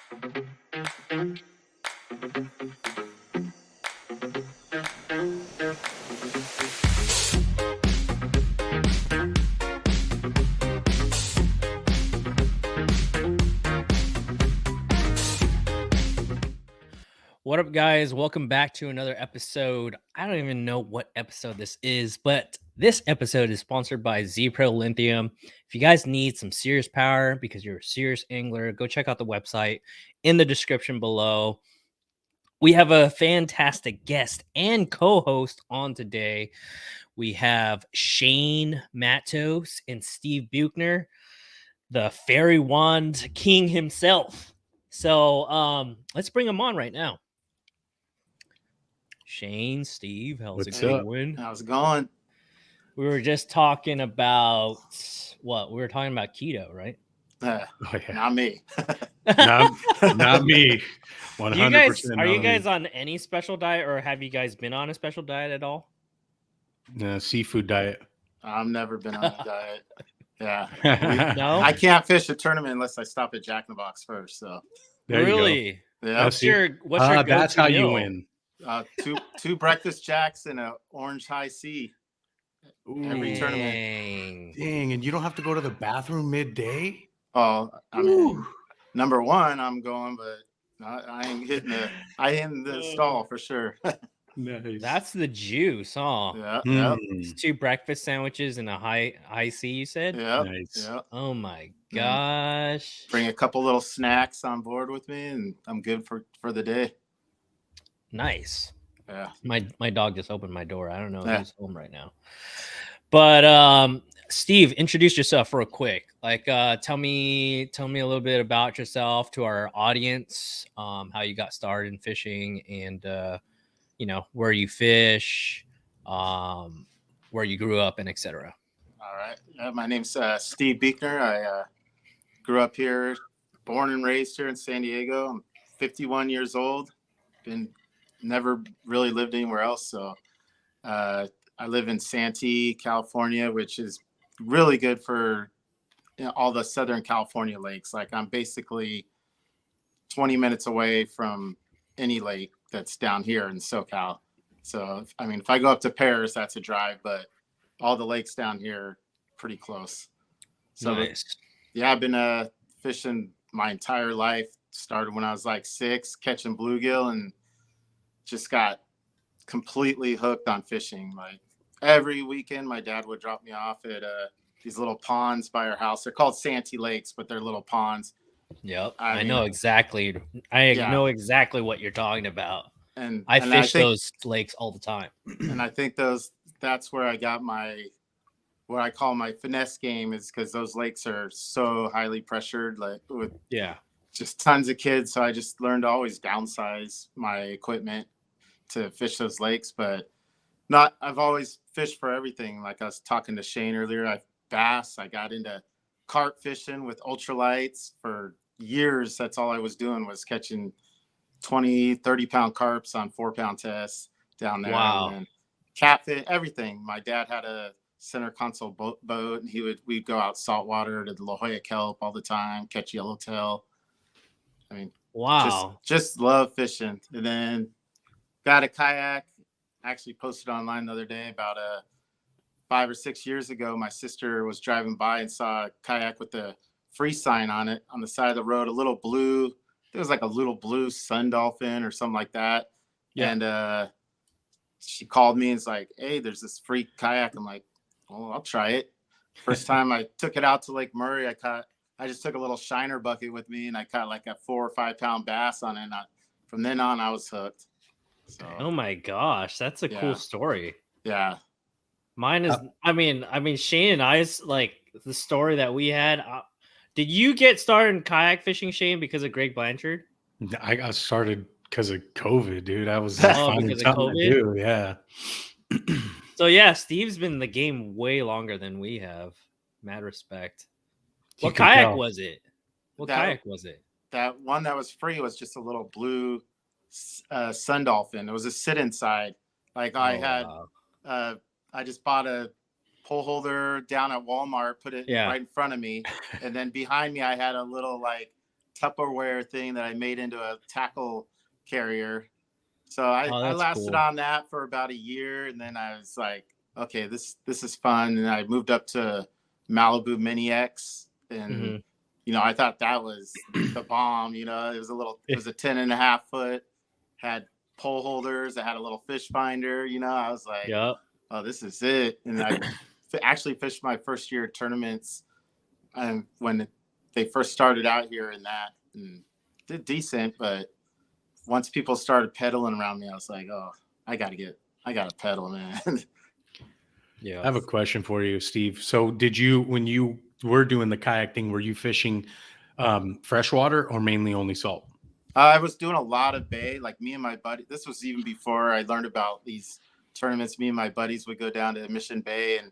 What up, guys? Welcome back to another episode. I don't even know what episode this is, but this episode is sponsored by Z-Pro Lithium. If you guys need some serious power because you're a serious angler, go check out the website in the description below. We have a fantastic guest and co-host on today. We have Shane Matos and Steve Buechner, the fairy wand king himself. So let's bring them on right now. Shane, Steve, how's it going? How's it going? We were just talking about what? We were talking about keto, right? Not me. not me. 100%. Are you guys on any special diet, or have you guys been on a special diet at all? Seafood diet. I've never been on a diet. Yeah. No? I can't fish a tournament unless I stop at Jack in the Box first. So really? Yeah. What's your go-to that's how meal? you win. Two breakfast jacks and an orange high C every tournament. Dang, and you don't have to go to the bathroom midday? Oh, I mean, number one, I'm going, but I ain't hitting the stall for sure. Nice. That's the juice, huh? Yeah. It's 2 breakfast sandwiches and a high C, you said? Yeah. Nice. Yep. Oh my gosh. Bring a couple little snacks on board with me, and I'm good for the day. Nice. Yeah. My dog just opened my door. I don't know who's home right now. But Steve, introduce yourself real quick. Like tell me a little bit about yourself to our audience, how you got started in fishing, and where you fish, where you grew up, and etc. All right. My name's Steve Buechner. I grew up here, born and raised here in San Diego. I'm 51 years old. Never really lived anywhere else. So I live in Santee, California, which is really good for all the Southern California lakes. Like I'm basically 20 minutes away from any lake that's down here in SoCal. So, if I go up to Paris, that's a drive, but all the lakes down here pretty close. So nice. Yeah, I've been fishing my entire life. Started when I was like 6, catching bluegill, and just got completely hooked on fishing. Like every weekend, my dad would drop me off at these little ponds by our house. They're called Santee Lakes, but they're little ponds. Yep, I know exactly. I know exactly what you're talking about. And I fish those lakes all the time. And I think that's where I got what I call my finesse game, is because those lakes are so highly pressured, like with just tons of kids. So I just learned to always downsize my equipment to fish those lakes, but I've always fished for everything. Like I was talking to Shane earlier, bass. I got into carp fishing with ultralights for years. That's all I was doing, was catching 20, 30-pound carps on 4-pound tests down there. Wow. And catfish, everything. My dad had a center console boat, and we'd go out saltwater to the La Jolla kelp all the time, catch yellowtail. Wow. Just love fishing. And then got a kayak. Actually posted online the other day about 5 or 6 years ago. My sister was driving by and saw a kayak with the free sign on it on the side of the road, a little blue. It was like a little blue sun dolphin or something like that. Yeah. And she called me and was like, "Hey, there's this free kayak." I'm like, "Well, I'll try it." First time I took it out to Lake Murray, I just took a little shiner bucket with me, and I caught like a 4 or 5 pound bass on it. And from then on, I was hooked. So, oh my gosh, that's a cool story. Yeah. Mine is, Shane and I's, like, the story that we had. Did you get started in kayak fishing, Shane, because of Greg Blanchard? I got started because of COVID, dude. I was because of COVID? To do. Yeah. So yeah, Steve's been in the game way longer than we have. Mad respect. What kayak was it? That one that was free was just a little blue sun dolphin. It was a sit inside. Like I just bought a pole holder down at Walmart, put it right in front of me, and then behind me I had a little like Tupperware thing that I made into a tackle carrier. So I, Oh, I that's lasted cool. on that for about a year, and then I was like, okay, this is fun. And I moved up to Malibu Mini X, and Hmm. I thought that was the bomb. It was a 10.5 foot, had pole holders, it had a little fish finder. I was like, Yep. oh, this is it. And I actually fished my first year tournaments, when they first started out here in that, and did decent. But once people started pedaling around me, I was like, oh, I gotta pedal, man. Yeah. I have a question for you, Steve. So, when you were doing the kayak thing, were you fishing freshwater or mainly only salt? I was doing a lot of bay, like me and my buddy. This was even before I learned about these tournaments. Me and my buddies would go down to Mission Bay and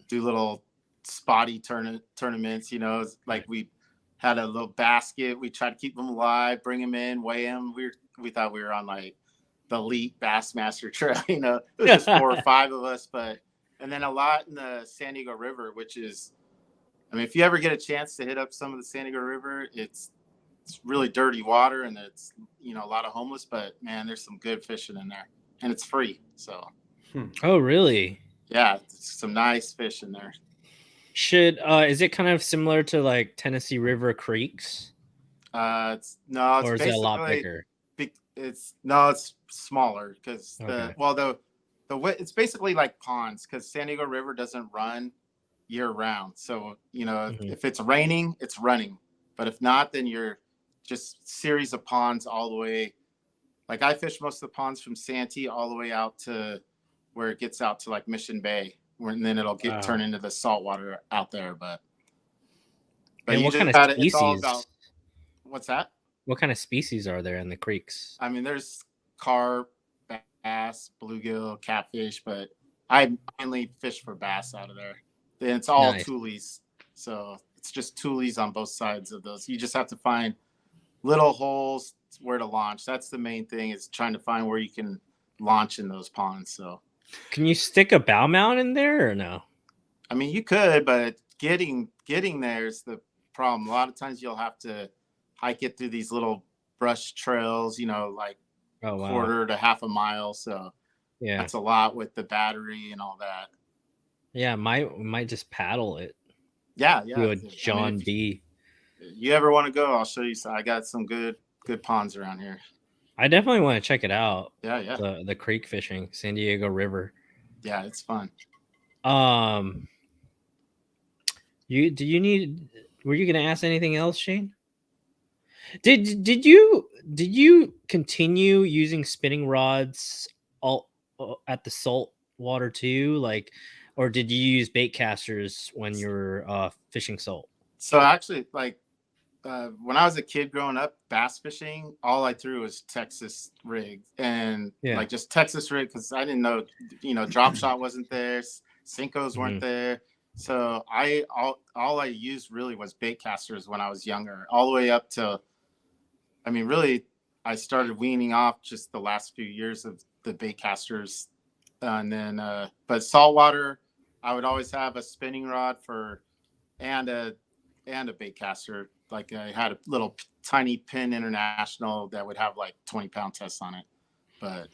do little spotty tournaments. Like we had a little basket. We tried to keep them alive, bring them in, weigh them. We thought we were on like the elite Bassmaster trail. It was just 4 or 5 of us, and then a lot in the San Diego River, which is, I mean, if you ever get a chance to hit up some of the San Diego River, it's really dirty water, and it's a lot of homeless, but man, there's some good fishing in there, and it's free. So Oh, really? yeah, some nice fish in there. Should is it kind of similar to like Tennessee River creeks, It's or is it a lot basically bigger? it's smaller, because Okay. it's basically like ponds, because San Diego River doesn't run year round. So Hmm. if it's raining, it's running, but if not, then you're just series of ponds all the way. Like I fish most of the ponds from Santee all the way out to where it gets out to like Mission Bay, and then it'll get Wow. turned into the saltwater out there. But And you what kind just of got it's all about species? what's that? What kind of species are there in the creeks? I mean, there's carp, bass, bluegill, catfish, but I mainly fish for bass out of there. And it's all Nice. toolies. So it's just toolies on both sides of those. You just have to find little holes where to launch. That's the main thing, is trying to find where you can launch in those ponds. So, Can you stick a bow mount in there or no? I mean, you could, but getting there is the problem. A lot of times you'll have to hike it through these little brush trails, like Oh, wow. quarter to half a mile. So Yeah. that's a lot with the battery and all that. Yeah, might just paddle it. Yeah, Do yeah. a I mean, John D. if you ever want to go, I'll show you. So I got some good ponds around here. I definitely want to check it out. Yeah, yeah, The creek fishing, San Diego River. yeah. It's fun. Um, you need? Were you gonna ask anything else, Shane? Did you continue using spinning rods all at the salt water too, like, or did you use bait casters when you were fishing salt? So actually, like when I was a kid growing up, bass fishing, all I threw was Texas rig, and Yeah. like just Texas rig, because I didn't know, drop shot wasn't there, Sinkos weren't Hmm. there. So all I used really was bait casters when I was younger, all the way up to, I mean, really, I started weaning off just the last few years of the bait casters, and then but saltwater, I would always have a spinning rod and a bait caster. Like I had a little tiny Pin International that would have like 20-pound tests on it. But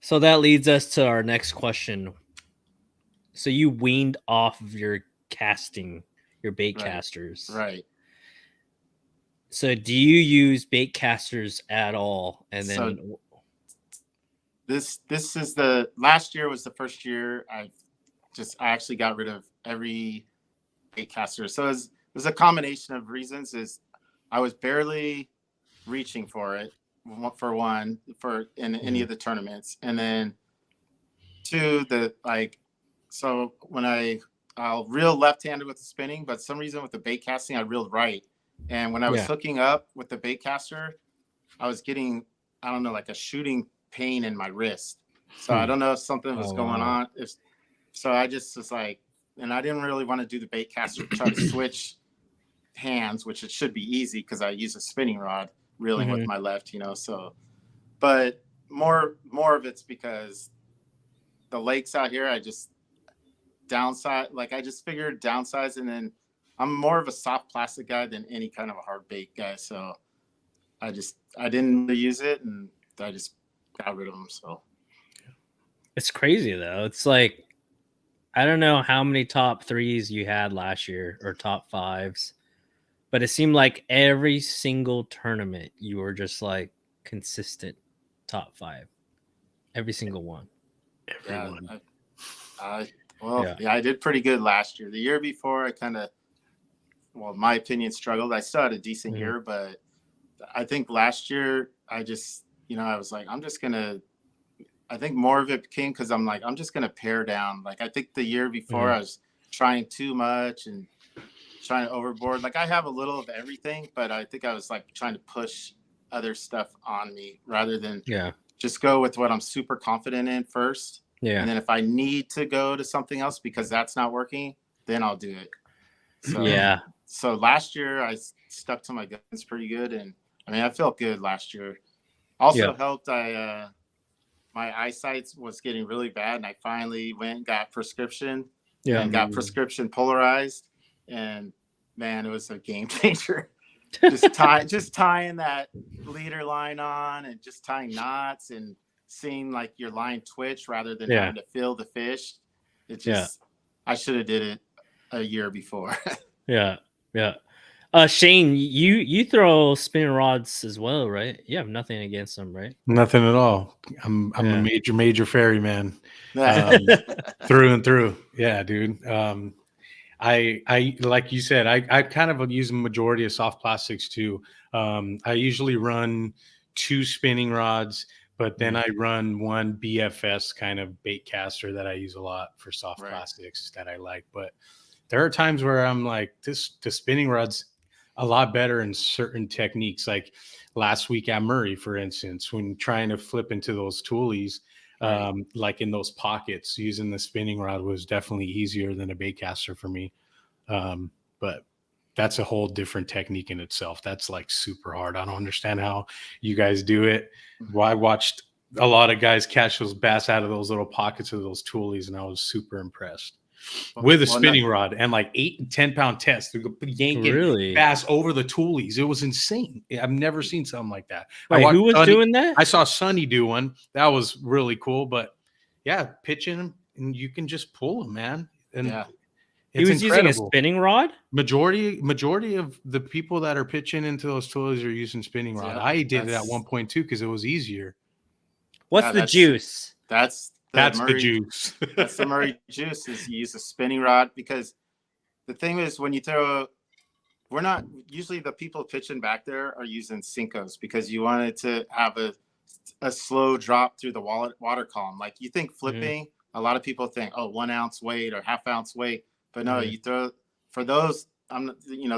So that leads us to our next question. So you weaned off of your casting, your bait right, casters. right. So do you use bait casters at all? And So then this is the last year was the first year I actually got rid of every bait caster. So it was a combination of reasons. Is I was barely reaching for it, for one, for in any of the tournaments, and then two, so when I'll reel left-handed with the spinning, but some reason with the bait casting I reeled right, and when I was yeah. hooking up with the bait caster, I was getting, I don't know, like a shooting pain in my wrist. So I don't know if something was Oh, going wow. on. So I just was like, and I didn't really want to do the bait caster, try to switch hands, which it should be easy because I use a spinning rod reeling with Mhm. my left, so, but more of it's because the lakes out here, I just downside, like I just figured downsize, and then I'm more of a soft plastic guy than any kind of a hard bait guy. So I didn't really use it, and I just got rid of them. So It's crazy though. It's like I don't know how many top threes you had last year or top fives, but it seemed like every single tournament you were just like consistent top five. Every single one. Everyone. yeah, I did pretty good last year. The year before, I kind of, well, in my opinion, struggled. I still had a decent year, but I think last year I just, I was like, I think more of it came because I'm like, I'm just gonna pare down. Like I think the year before I was trying too much and trying to overboard. Like I have a little of everything, but I think I was like trying to push other stuff on me rather than just go with what I'm super confident in first. Yeah. And then if I need to go to something else because that's not working, then I'll do it. So So last year I stuck to my guns pretty good, and I mean I felt good last year. Also helped my eyesight was getting really bad, and I finally went and got prescription and got prescription polarized, and man, it was a game changer. just tying that leader line on and just tying knots and seeing like your line twitch rather than having to feel the fish. It just I should have did it a year before. Yeah. Shane, you throw spinning rods as well, right? You have nothing against them, right? Nothing at all. I'm a major ferryman, through and through. Yeah, dude. I like you said, I kind of use a majority of soft plastics too. I usually run 2 spinning rods, but then I run one BFS kind of bait caster that I use a lot for soft plastics that I like. But there are times where I'm like, the spinning rod's a lot better in certain techniques. Like last week at Murray, for instance, when trying to flip into those toolies, like in those pockets, using the spinning rod was definitely easier than a bait caster for me. But that's a whole different technique in itself. That's like super hard. I don't understand how you guys do it. Well, I watched a lot of guys catch those bass out of those little pockets of those toolies, and I was super impressed. With a spinning rod and like 8 and 10 pound tests, yanking bass over the toolies. It was insane. I've never seen something like that. Wait, who was doing that? I saw Sonny do one. That was really cool. But yeah, pitching them and you can just pull them, man. And he was using a spinning rod. Majority of the people that are pitching into those toolies are using spinning rod. I did it at one point too because it was easier. What's the juice? That's the juice. That's the Murray juice. Is you use a spinning rod because the thing is when you throw, we're not usually the people pitching back there are using Cincos because you want it to have a slow drop through the water column. Like you think flipping, a lot of people think 1 ounce weight or half ounce weight, but no, you throw for those.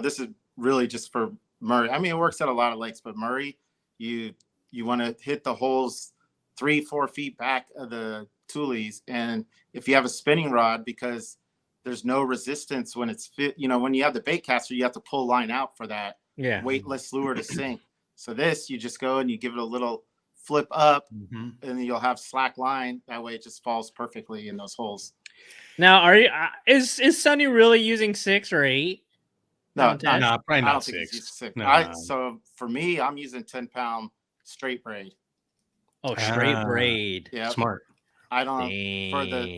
This is really just for Murray. I mean, it works at a lot of lakes, but Murray, you want to hit the holes 3-4 feet back of the toolies, and if you have a spinning rod, because there's no resistance when it's fit, when you have the bait caster, you have to pull line out for that weightless lure to sink. So this, you just go and you give it a little flip up, and then you'll have slack line. That way, it just falls perfectly in those holes. Now, is Sonny really using 6 or 8? No, probably not 6. So for me, I'm using 10-pound straight braid. Oh, straight braid. Yeah, smart. I don't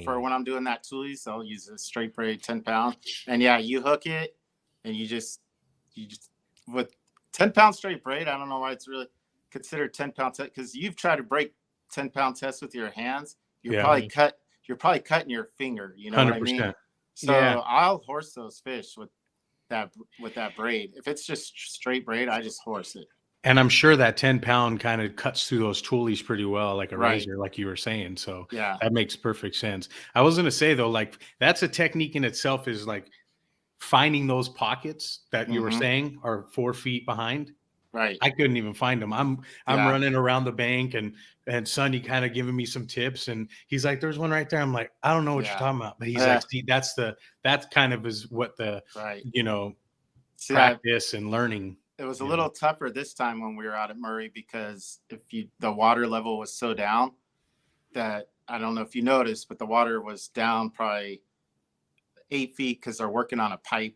for when I'm doing that toolies, I'll use a straight braid 10-pound. And you hook it and you just with 10-pound straight braid. I don't know why it's really considered 10-pound test because you've tried to break 10-pound tests with your hands. You're probably cutting your finger. You know 100%. What I mean? So I'll horse those fish with that braid. If it's just straight braid, I just horse it. And I'm sure that 10-pound kind of cuts through those toolies pretty well, like a razor, like you were saying. So that makes perfect sense. I was going to say though, like that's a technique in itself, is like finding those pockets that you were saying are 4 feet behind. Right. I couldn't even find them. I'm running around the bank and Sonny kind of giving me some tips, and he's like, "There's one right there." I'm like, "I don't know what you're talking about," but he's like, "See, that's kind of is what the practice and learning." It was a little tougher this time when we were out at Murray because the water level was so down that I don't know if you noticed, but the water was down probably 8 feet because they're working on a pipe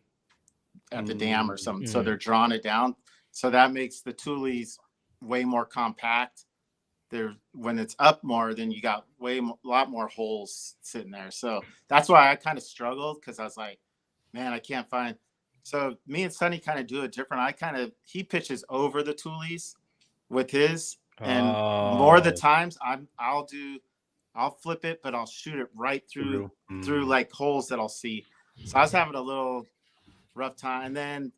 at the dam or something. So Mm. they're drawing it down. So that makes the tulies way more compact. When it's up more, then you got a lot more holes sitting there. So that's why I kind of struggled, because I was like, man, I can't find. So me and Sonny kind of do it different. He pitches over the tulies with his, and more of the times I'll flip it, but I'll shoot it right through like holes that I'll see. So I was having a little rough time. And then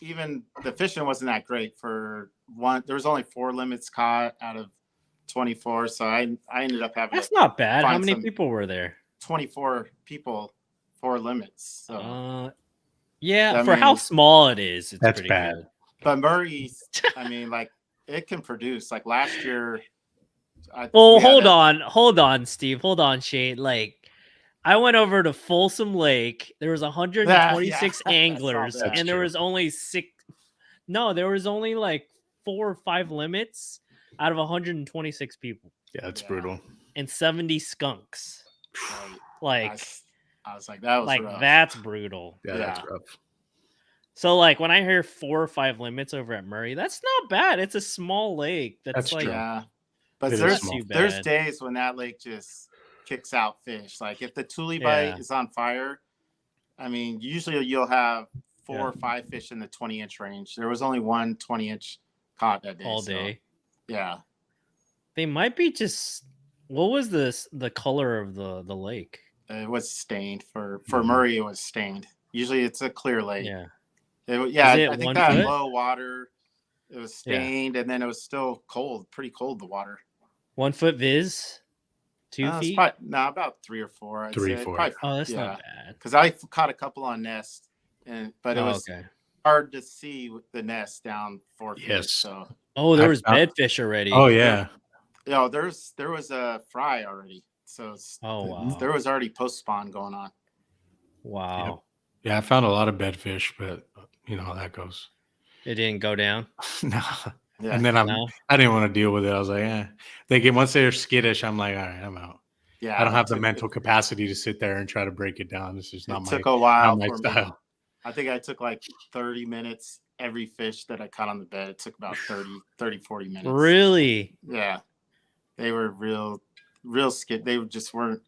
even the fishing wasn't that great for one. There was only 4 limits caught out of 24. So I ended up having. That's not bad. How many people were there? 24 people, 4 limits. So yeah, for how small it is, it's that's pretty bad. good. But Murray's, I mean, like, it can produce. Like last year. Hold on, Steve. Hold on, Shane. Like, I went over to Folsom Lake. There was 126 anglers, and there was only 6. No, there was only like 4 or 5 limits out of 126 people. Yeah, that's brutal. And 70 skunks. Like, I was like, that was rough. That's brutal. Yeah, that's rough. So, like, when I hear 4 or 5 limits over at Murray, that's not bad. It's a small lake. That's like, true. Yeah. But there's days when that lake just kicks out fish. Like if the tule bite is on fire, I mean, usually you'll have 4 or 5 fish in the 20-inch range. There was only one 20-inch caught that day. All day. So, yeah. They might be just. What was the color of the lake? It was stained. For Murray, it was stained. Usually it's a clear lake. Yeah. I think that had low water. It was stained, and then it was still cold, pretty cold, the water. 1 foot viz? 2 feet? About 3 or 4. 3 or 4. Probably, that's not bad. Because I caught a couple on nest, but it was hard to see with the nest down 4 feet. Yes. So. There was bedfish already. Oh yeah. There was a fry already. So wow. There was already post spawn going on. Wow. Yep. Yeah, I found a lot of bedfish, but you know how that goes. It didn't go down. No. Yeah. And then I didn't want to deal with it. I was like, once they're skittish, I'm like, all right, I'm out. Yeah, I don't have the mental capacity to sit there and try to break it down. This is not took a while not my for style. Me. I think I took like 30 minutes every fish that I caught on the bed. It took about 40 minutes. Really? Yeah. They were real skit. They just weren't.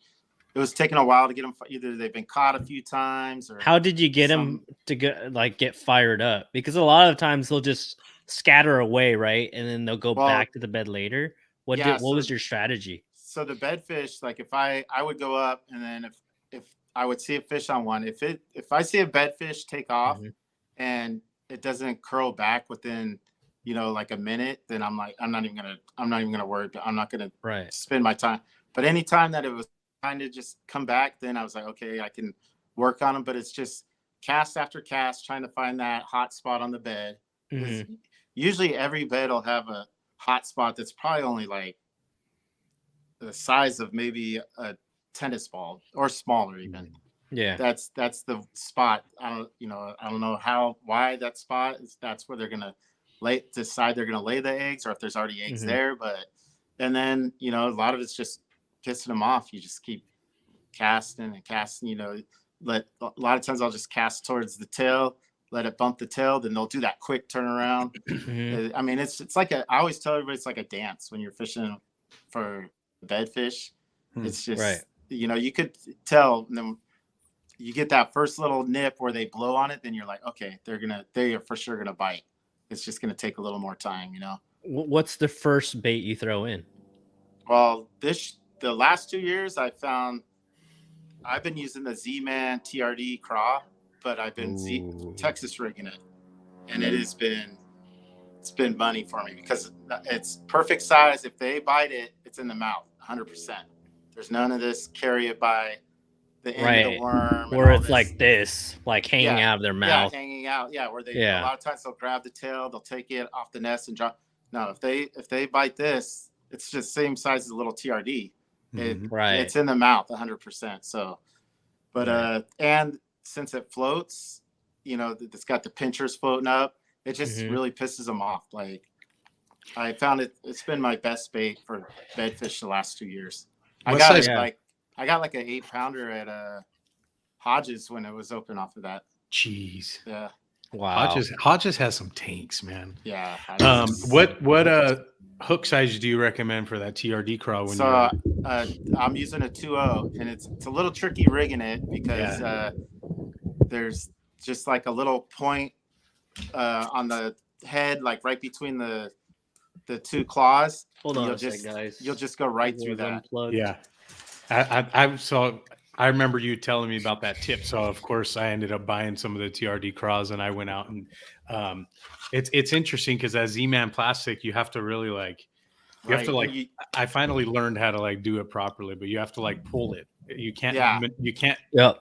It was taking a while to get them. Either they've been caught a few times, or how did you get them to get fired up? Because a lot of times they'll just scatter away, right, and then they'll go back to the bed later. What was your strategy? So the bedfish, like if I would go up, and then if I would see a fish on one, if I see a bedfish take off and it doesn't curl back within like a minute, then I'm like, I'm not even gonna worry. I'm not gonna spend my time. But anytime that it was trying to just come back, then I was like, okay, I can work on them. But it's just cast after cast, trying to find that hot spot on the bed. Usually every bed will have a hot spot that's probably only like the size of maybe a tennis ball or smaller even. Yeah. That's the spot. I don't know why that spot is. That's where they're going to decide they're going to lay the eggs, or if there's already eggs there. And then, a lot of it's just pissing them off. You just keep casting and casting, a lot of times I'll just cast towards the tail, let it bump the tail, then they'll do that quick turnaround. I mean, it's like I always tell everybody it's like a dance when you're fishing for bedfish. It's just, you could tell, and then you get that first little nip where they blow on it, then you're like, okay, they are for sure going to bite. It's just going to take a little more time, What's the first bait you throw in? Well, the last 2 years I've been using the Z-Man TRD craw, but I've been Texas rigging it, and it's been money for me because it's perfect size. If they bite it, it's in the mouth 100%. There's none of this carry it by the end of the worm, where it's like this, like hanging out of their mouth. Yeah, hanging out. Yeah, where they a lot of times they'll grab the tail, they'll take it off the nest and drop. No, if they bite this, it's just same size as a little TRD. It's in the mouth 100%. So, but and since it floats, it's got the pinchers floating up. It just really pisses them off. Like I found it's been my best bait for bedfish the last 2 years. I got like an 8-pounder at Hodges when it was open off of that. Jeez. Yeah. Wow. Hodges has some tanks, man. Yeah. What hook size do you recommend for that TRD crawl when So I'm using a 2.0, and it's a little tricky rigging it because there's just like a little point on the head, like right between the two claws. Hold and on a sec, guys. You'll just go right through that. Unplugged. Yeah. I remember you telling me about that tip. So of course I ended up buying some of the TRD craws, and I went out and it's interesting because as Z-Man plastic, you have to really I finally learned how to like do it properly, but you have to like pull it. You can't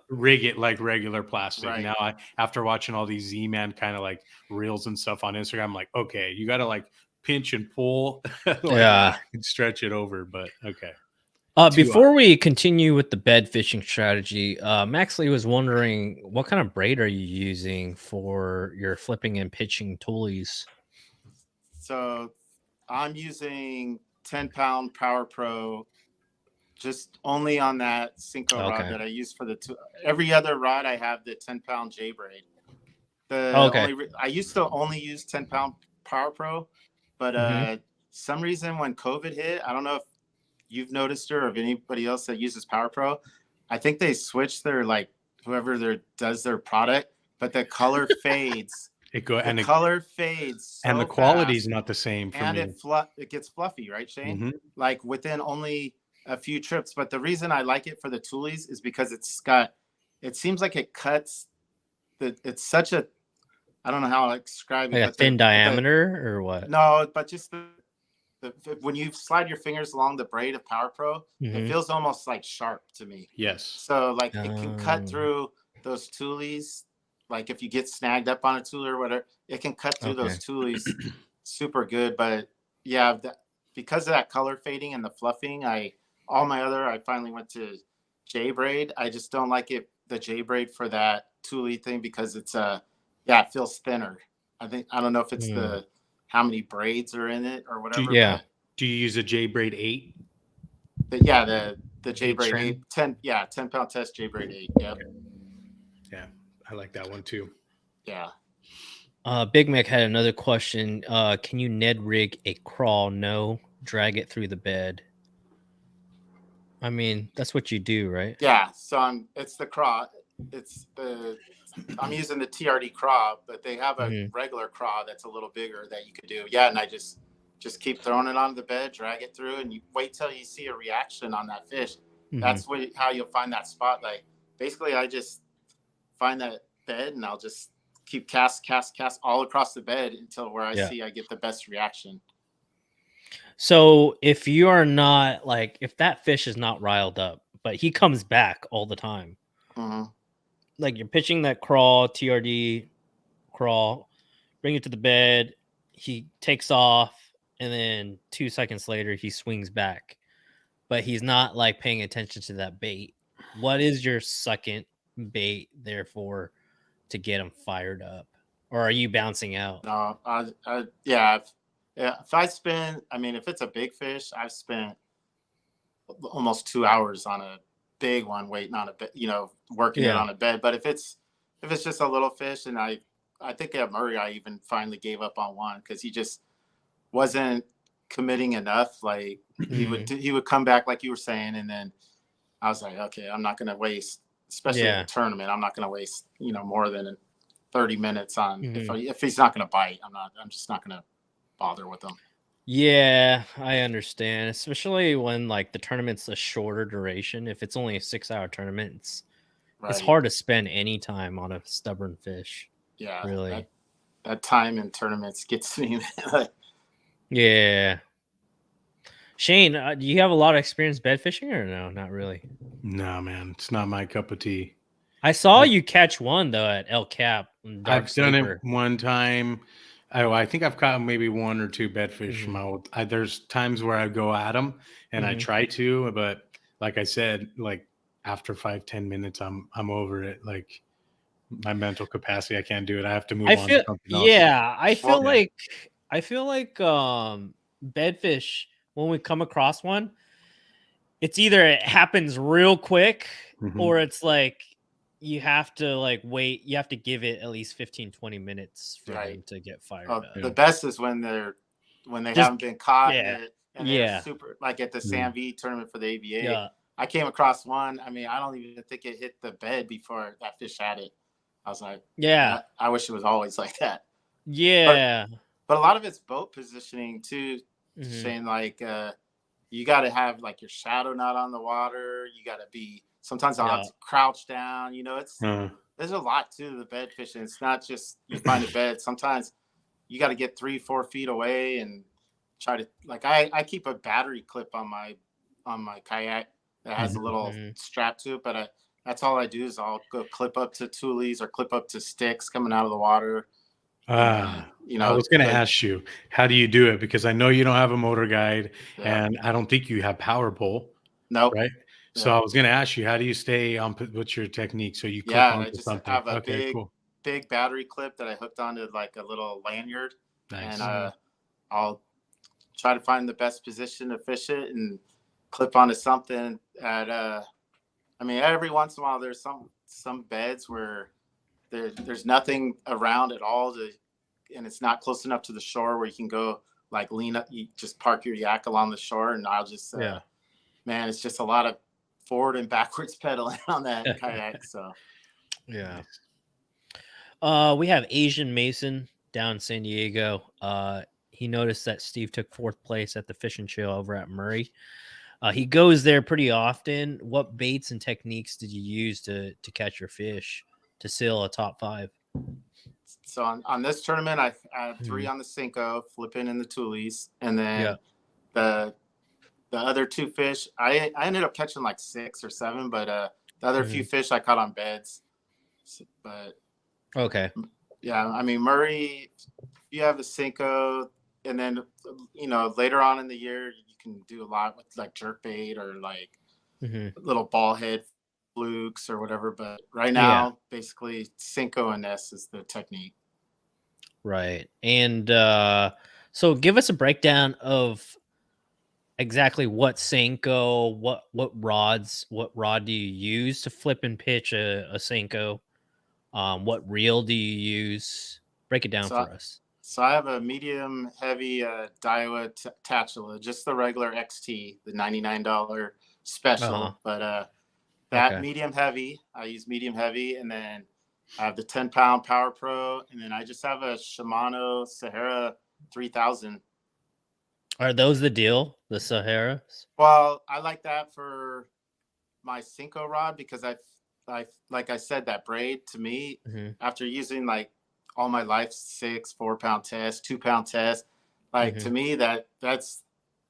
rig it like regular plastic. Right. Now after watching all these Z-Man kind of like reels and stuff on Instagram, I'm like, okay, you got to like pinch and pull, and stretch it over. But okay. Before we continue with the bed fishing strategy, Maxley was wondering what kind of braid are you using for your flipping and pitching toolies? So I'm using 10-pound Power Pro, just only on that Cinco rod that I use for the every other rod I have the 10-pound J braid. I used to only use 10-pound Power Pro, but some reason when COVID hit, I don't know if you've noticed or if anybody else that uses Power Pro, I think they switched their whoever does their product, but the color fades. Color fades, and the quality is not the same for and me. it gets fluffy, right, Shane? Like within only a few trips. But the reason I like it for the toolies is because it seems like it cuts it's such a, I don't know how I describe it. Like a thin diameter or what? No, but just when you slide your fingers along the braid of Power Pro, it feels almost like sharp to me. Yes. So like it can cut through those toolies. Like if you get snagged up on a tool or whatever, it can cut through those toolies super good. But yeah, because of that color fading and the fluffing, I finally went to J braid. I just don't like the J braid for that toolie thing because it's it feels thinner. I don't know if it's how many braids are in it or whatever. Do you use a J braid 8? The J braid 8, 10-pound test J braid 8. Yep. Yeah, I like that one too. Yeah. Big Mac had another question. Can you Ned rig a crawl? No, drag it through the bed. I mean, that's what you do, right? Yeah. So it's the craw. I'm using the TRD craw, but they have a regular craw that's a little bigger that you could do. Yeah, and I just keep throwing it on the bed, drag it through, and you wait till you see a reaction on that fish. That's how you'll find that spot. Like basically, I just find that bed, and I'll just keep cast all across the bed until where I see I get the best reaction. So if you are not if that fish is not riled up, but he comes back all the time, like you're pitching that crawl, TRD crawl, bring it to the bed, he takes off, and then 2 seconds later he swings back, but he's not paying attention to that bait. What is your second bait therefore to get him fired up, or are you bouncing out? No, if it's a big fish, I've spent almost 2 hours on a big one waiting on a bed, working it on a bed. But if it's just a little fish, and I think at Murray I even finally gave up on one because he just wasn't committing enough. Like he would come back like you were saying, and then I was like, okay, I'm not going to waste, especially in a tournament, I'm not going to waste more than 30 minutes on if he's not going to bite. I'm just not going to bother with him. Yeah, I understand, especially when the tournament's a shorter duration. If it's only a 6-hour tournament, it's hard to spend any time on a stubborn fish. Yeah, really. That time in tournaments gets me. Yeah. Shane, do you have a lot of experience bed fishing or no? Not really. No, man, it's not my cup of tea. I saw you catch one though at El Cap. I've done it one time. I think I've caught maybe 1 or 2 bedfish. There's times where I go at them and I try to, but like I said, after 5-10 minutes, I'm over it. Like my mental capacity, I can't do it. I have to move on to something else. Yeah, I feel like bedfish, when we come across one, it's either it happens real quick or it's you have to like wait. You have to give it at least 15, 20 minutes for Right. them to get fired Oh, up. the best is when they Just haven't been caught yeah, and they're yeah, super, like at the Mm. SAMV tournament for the AVA. yeah, I came across one. I mean, I don't even think it hit the bed before that fish had it. I was like, yeah, I wish it was always like that. But yeah. a lot of it's boat positioning too, Hmm. Shane. Like you got to have like your shadow not on the water. You got to be. Sometimes I'll have Yeah, to crouch down. Uh, There's a lot to the bed fishing. It's not just you find a bed. Sometimes you got to get 3-4 feet away and try to, like, I keep a battery clip on my kayak that has a mhm. little hmm, strap to it, but that's all I do is I'll go clip up to tules or clip up to sticks coming out of the water, and then I was going to like, ask you, how do you do it? Because I know you don't have a motor guide, yeah, and I don't think you have power pole, nope, right? So yeah, I was going to ask you, how do you stay on? What's your technique? So you clip yeah. And I onto just something. have a Okay, big cool, battery clip that I hooked onto like a little lanyard, and nice. I'll try to find the best position to fish it and clip onto something at I mean, every once in a while there's some beds where there's nothing around at all and it's not close enough to the shore where you can go like lean up, you just park your yak along the shore, and I'll just yeah. man, it's just a lot of forward and backwards pedaling on that kayak. So Yeah. Nice. We have Asian Mason down in San Diego. He noticed that Steve took fourth place at the fishing show over at Murray. He goes there pretty often. What baits and techniques did you use to catch your fish to seal a top five? on this tournament, I had 3 Mhm. on the Cinco, flipping in the Tules, and Yeah. then the the other 2 fish, I ended up catching like 6 or 7, but the other few Mhm. fish I caught on beds. But Okay. yeah, I mean, Murray, you have the Cinco, and then later on in the year you can do a lot with like jerk bait or like Hmm. little ball head flukes or whatever. But right Yeah. now, basically Cinco and S is the technique. Right. And so give us a breakdown of exactly what Senko, what rod do you use to flip and pitch a Senko? What reel do you use? Break it down So for us. so I have a medium heavy Daiwa Tachula, just the regular XT, the $99 Uh-huh. special. But that Okay. medium heavy, I use medium heavy, and then I have the 10-pound Power Pro, and then I just have a Shimano Sahara 3000. Are those the deal? The Saharas? Well, I like that for my Cinco rod because I like I said, that braid to me, Hmm. after using like all my life 4-pound test, 2-pound test, like Hmm. to me that's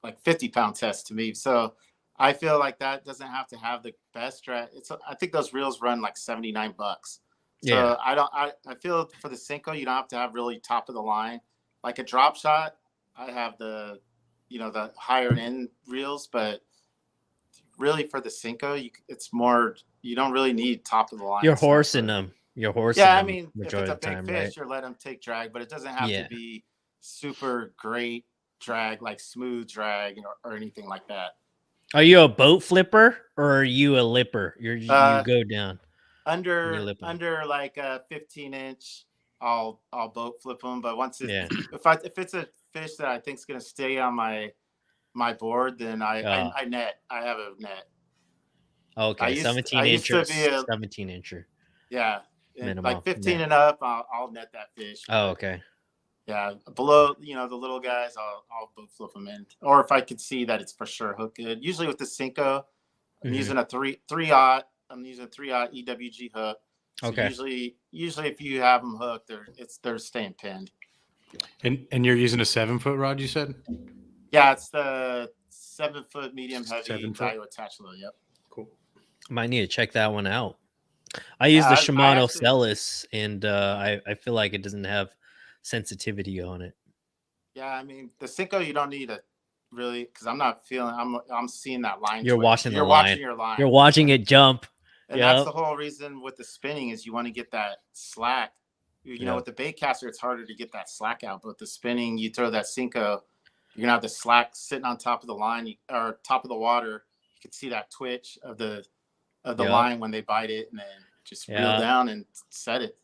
like 50-pound test to me. So I feel like that doesn't have to have the best drag. I think those reels run like $79. Yeah. So I feel for the Cinco you don't have to have really top of the line. Like a drop shot, I have the higher end reels, but really for the Cinco, it's more, you don't really need top of the line You're stuff horsing for. them. You're horsing Yeah, I them mean, if it's majority a of the big time, right? fish, you're letting them take drag, but it doesn't have to Yeah. be super great drag, like smooth drag or anything like that. Are you a boat flipper or are you a lipper? You Uh, go down and you under lip them. under like a 15-inch, I'll boat flip them. But once Yeah. if it's a fish that I think is gonna stay on my board, then I net. I have a net. I Okay. used I 17 used to incher, be a 17 incher yeah, and minimum like 15 net. and up, I'll net that fish. Oh, But okay. yeah, below the little guys, I'll boat flip them in, or if I could see that it's for sure hook good. Usually with the Cinco, I'm Hmm. using a three-aught. I'm using a 3-aught EWG hook. So Okay. usually if you have them hooked, they're staying pinned. And you're using a 7-foot rod, you said? Yeah, it's the 7-foot medium heavy 7-foot. Daiwa Tachula. Yep. Cool. Might need to check that one out. I use the Yeah, I Shimano actually Celis, and I feel like it doesn't have sensitivity on it. yeah, I mean the Cinco you don't need a really, because I'm not feeling I'm seeing that line You're twitch. watching the You're line. watching your line, You're watching and it jump. that's Yep. the whole reason with the spinning is you want to get that slack. With Yep. the bait caster, it's harder to get that slack out, but with the spinning, you throw that Cinco, you're gonna have the slack sitting on top of the line or top of the water. You can see that twitch of the Yep. line when they bite it, and then just reel down and set it.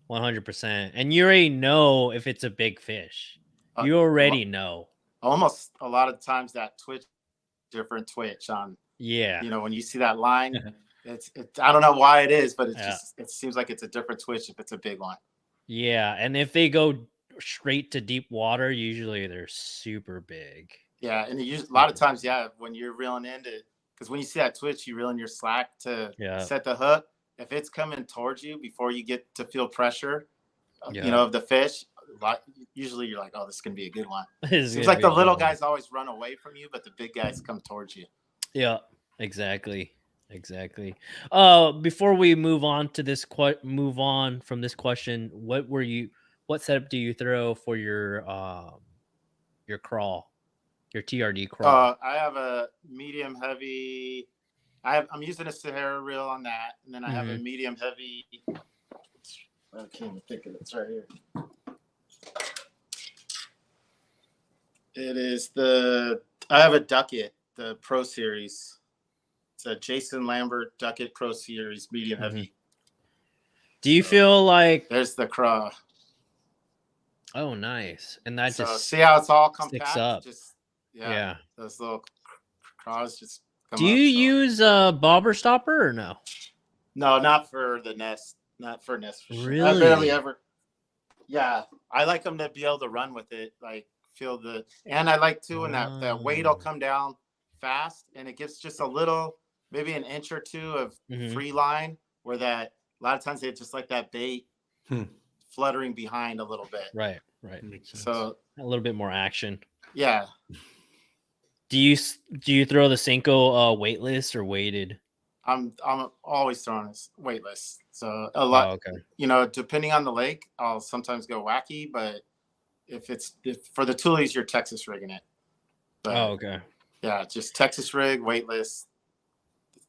100%. And you already know if it's a big fish. You already know. Almost a lot of times that different twitch on. Yeah. You know, when you see that line, it's I don't know why it is, but it seems like it's a different twitch if it's a big one. Yeah, and if they go straight to deep water, usually they're super big. Yeah, and a lot of times, when you're reeling into, because when you see that twitch, you reel in your slack to set the hook. If it's coming towards you before you get to feel pressure, you know, of the fish, usually you're like, oh, this is gonna be a good one. Seems like the little guys always run away from you, but the big guys come towards you. Yeah, exactly. Before we move on to this from this question, what setup do you throw for your crawl, your TRD crawl? I have a medium heavy. I'm using a Sahara reel on that, and then I have a medium heavy. I can't even think of it. It's right here. It is I have a Ducket, the Pro Series. It's a Jason Lambert Ducket Pro Series medium heavy. Do you feel like there's the craw? Oh, nice. And that just see how it's all compact up. Just those little craws just come Do you use a bobber stopper or no? No, not for the nest. Not for nest fishing. Really? I barely ever. Yeah, I like them to be able to run with it, like feel and I like too when that weight will come down fast and it gives just a little, maybe an inch or two of free line, where that a lot of times they just like that bait fluttering behind a little bit. Right. So a little bit more action. Yeah. Do you throw the Senko weightless or weighted? I'm always throwing this weightless. So a lot, you know, depending on the lake, I'll sometimes go wacky, but if for the toolies, you're Texas rigging it. But, yeah, just Texas rig, weightless.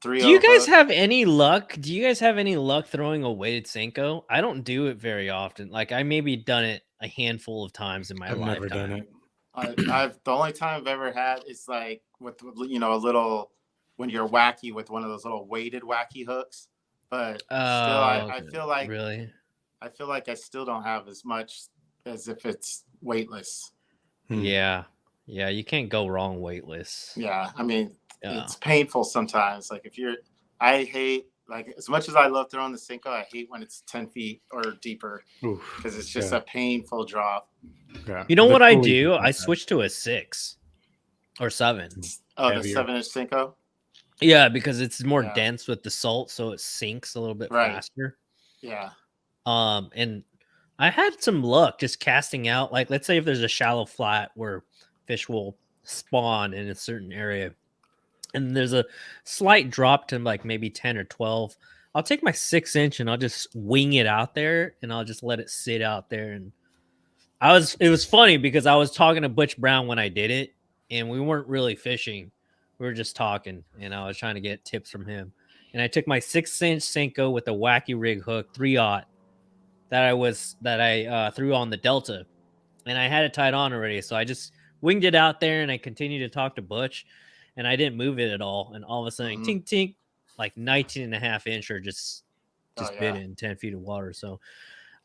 Do you guys have any luck? Do you guys have any luck throwing a weighted Senko? I don't do it very often. Like I maybe done it a handful of times in my lifetime. I've never done it. The only time I've ever had is like with, you know, a little, when you're wacky with one of those little weighted wacky hooks. But still, I feel like I feel like I still don't have as much as if it's weightless. Yeah, you can't go wrong weightless. Yeah, I mean, it's painful sometimes. Like I hate, like, as much as I love throwing the Senko, I hate when it's 10 feet or deeper because it's just a painful drop. Yeah. You know what I do? I switch to a 6 or 7. Oh, the 7-inch Senko? Yeah, because it's more dense with the salt, so it sinks a little bit faster. Yeah. And I had some luck just casting out, like, let's say if there's a shallow flat where fish will spawn in a certain area, and there's a slight drop to like maybe 10 or 12. I'll take my 6-inch and I'll just wing it out there, and I'll just let it sit out there. And it was funny because I was talking to Butch Brown when I did it, and we weren't really fishing. We were just talking, and I was trying to get tips from him. And I took my 6-inch Senko with a wacky rig hook, 3/0, that I threw on the Delta, and I had it tied on already. So I just winged it out there, and I continued to talk to Butch, and I didn't move it at all. And all of a sudden, tink, tink, like 19.5-incher just bit in 10 feet of water. So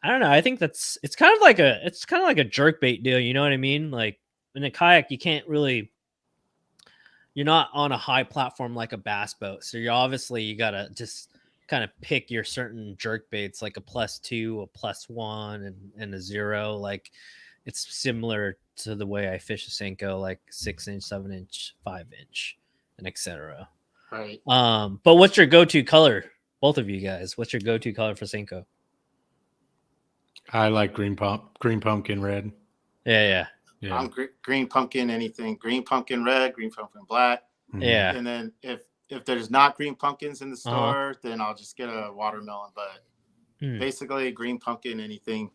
I don't know. I think it's kind of like a jerk bait deal. You know what I mean? Like in a kayak, you're not on a high platform like a bass boat. So you got to just kind of pick your certain jerk baits, like a +2, a +1, and a 0. Like it's similar to the way I fish a Senko, like 6-inch, 7-inch, 5-inch, and etc. Right. But what's your go-to color? Both of you guys, what's your go-to color for Senko? I like green pumpkin red. Yeah. I'm green pumpkin, anything. Green pumpkin red, green pumpkin black. Yeah. And then if there's not green pumpkins in the store, then I'll just get a watermelon. But basically green pumpkin, anything.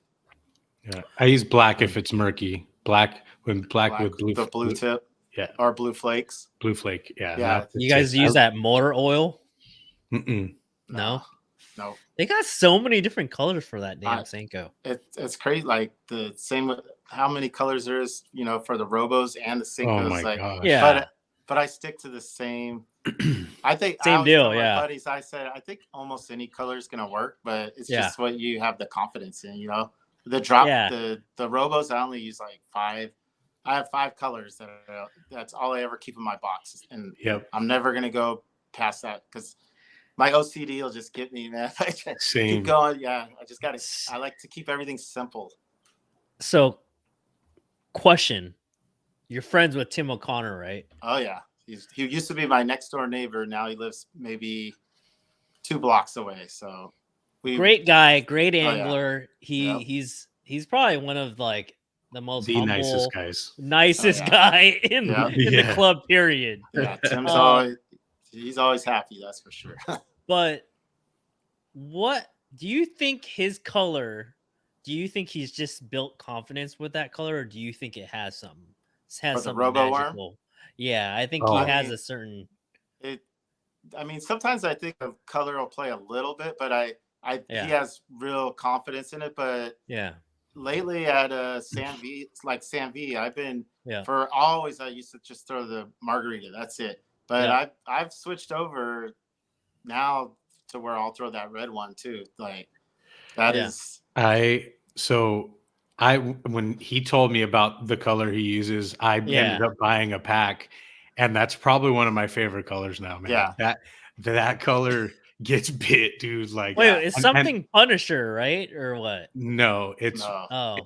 Yeah. I use black if it's murky. Black with blue. The blue tip. Yeah. Or blue flakes. Blue flake. Yeah. Yeah. You guys use that motor oil? No. They got so many different colors for that damn Senko. It's crazy. Like the same with how many colors there is, you know, for the Robos and the Senkos. Oh my gosh. Yeah. But I stick to the same. I think I Same always deal, tell my yeah. buddies, I said, I think almost any color is gonna work, but it's Yeah. just what you have the confidence in, The drop, Yeah. the robos, I only use like 5. I have 5 colors that's all I ever keep in my box, and Yep. I'm never gonna go past that because my OCD will just get me, man. I just Same. keep going. Yeah, I like to keep everything simple. So, question: you're friends with Tim O'Connor, right? Oh yeah, he used to be my next door neighbor. Now he lives maybe 2 blocks away. So Great guy, great Oh, yeah. angler. Yep. He's probably one of like the most The humble, nicest guys. nicest Oh, yeah. guy in Yep. in the club. Period. Yeah, Tim's he's always happy. That's for sure. But what do you think his color? Do you think he's just built confidence with that color, or do you think it has something? It has For the something robo worm? magical. Yeah, I think Oh. he I has mean, a certain. Sometimes I think the color will play a little bit, but he has real confidence in it. But Yeah. lately at San V, I've been for always. I used to just throw the margarita. That's it. But I've switched over now to where I'll throw that red one too. Like that is. When he told me about the color he uses, I ended up buying a pack, and that's probably one of my favorite colors now, man. Yeah. That color gets bit, dude. Like, wait, it's something Punisher, right, or what? No, it's. No. Oh,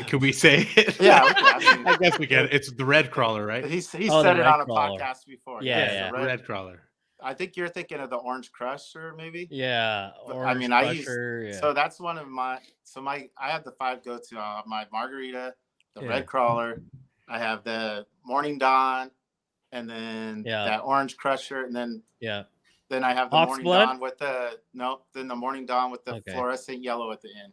can we say it? Yeah, I guess we can. It's the red crawler, right? He said it on a podcast before. Yeah, the red crawler. I think you're thinking of the Orange Crusher, maybe. Yeah, Orange Crusher, so that's one of my. I have the 5 go-to. My margarita, the red crawler. I have the Morning Dawn, and then that Orange Crusher, and then then I have the Morning Dawn with the Morning Dawn with the fluorescent yellow at the end.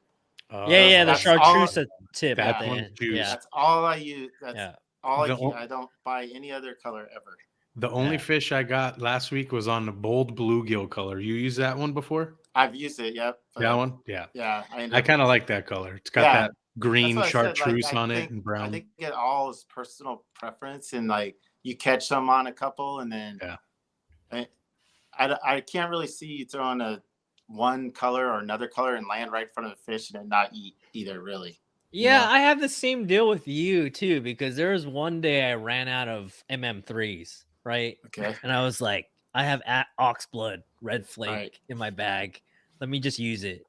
The chartreuse tip at the end. That's all I use. That's all I use. I don't buy any other color ever. The only fish I got last week was on the bold bluegill color. You used that one before? I've used it. Yep. That one? Yeah. Yeah. I kind of like that color. It's got that green chartreuse on it and brown. I think it all is personal preference, and like you catch some on a couple, and then I can't really see you throwing one color or another color and land right in front of the fish and then not eat either, really. Yeah, I have the same deal with you too, because there was one day I ran out of MM3s, right? Okay. And I was like, I have oxblood red flake in my bag. Let me just use it.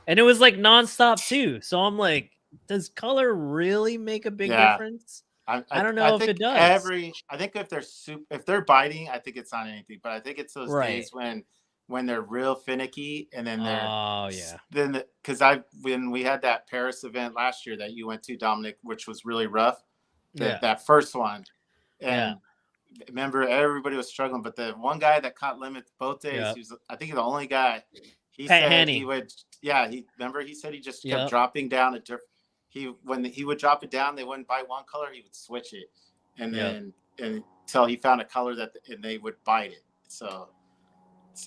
And it was like nonstop too. So I'm like, does color really make a big difference? I don't know if it does. I think if they're biting, I think it's not anything. But I think it's those days when they're real finicky, and then they're when we had that Paris event last year that you went to, Dominic, which was really rough. That first one, and remember everybody was struggling, but the one guy that caught limits both days, he was, I think, the only guy. He said he would. Yeah, he said he just kept dropping down a different. When he would drop it down, they wouldn't buy one color. He would switch it, and then until he found a color and they would bite it. So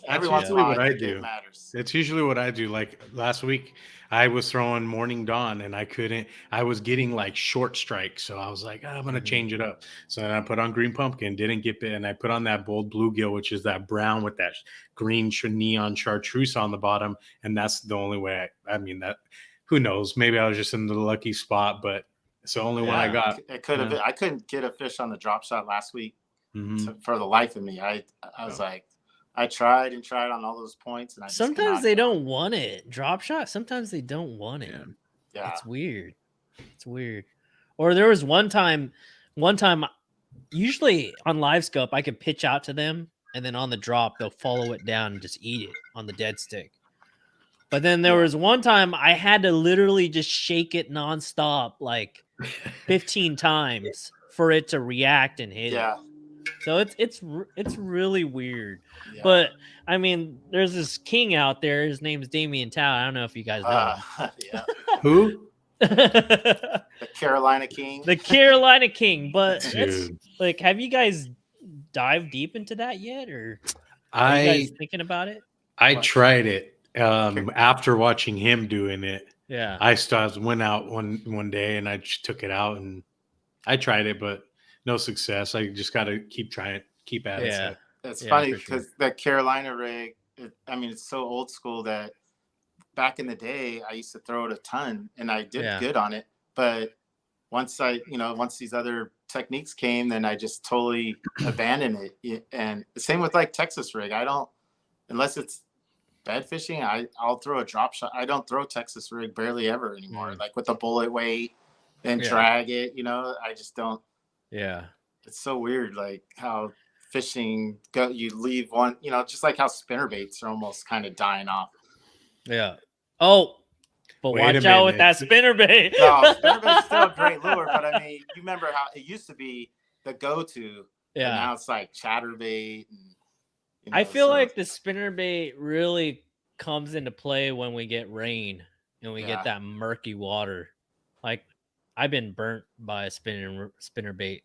every once in a while, what I do. It matters. It's usually what I do. Like last week, I was throwing Morning Dawn, and I was getting like short strike, so I was like, I'm gonna change it up. So then I put on Green Pumpkin, didn't get bit, and I put on that bold bluegill, which is that brown with that green neon chartreuse on the bottom, and that's the only way. Who knows? Maybe I was just in the lucky spot, but it's the only one I got. It could have been. I couldn't get a fish on the drop shot last week for the life of me. I was like, I tried on all those points, and sometimes they don't want it. Drop shot. Sometimes they don't want it. Yeah, it's weird. It's weird. Or there was one time, usually on live scope, I could pitch out to them, and then on the drop, they'll follow it down and just eat it on the dead stick. But then there was one time I had to literally just shake it nonstop, like 15 times for it to react and hit it. So it's really weird. Yeah. But I mean, there's this king out there. His name's Damien Tao. I don't know if you guys know him. Who? The Carolina King. The Carolina King. But it's like, have you guys dived deep into that yet, or are you guys thinking about it? I tried it. After watching him doing it, I went out one day and I just took it out and I tried it, but no success. I just got to keep trying, keep at it. So It's Yeah, funny for sure. because that Carolina rig, it's so old school that back in the day, I used to throw it a ton and I did Yeah. good on it. But once once these other techniques came, then I just totally abandoned it. And the same with like Texas rig. I don't, unless it's bed fishing, I'll throw a drop shot. I don't throw Texas rig barely ever anymore. Like with the bullet weight and drag it, I just don't. Yeah. It's so weird, like how fishing you leave one, just like how spinner baits are almost kind of dying off. Yeah. Oh, but Wait a watch out with minute. that spinner bait. No, spinner bait's still a great lure, but I mean, you remember how it used to be the go-to, but now it's like chatterbait. And, I feel like the spinner bait really comes into play when we get rain and we get that murky water. Like I've been burnt by a spinner bait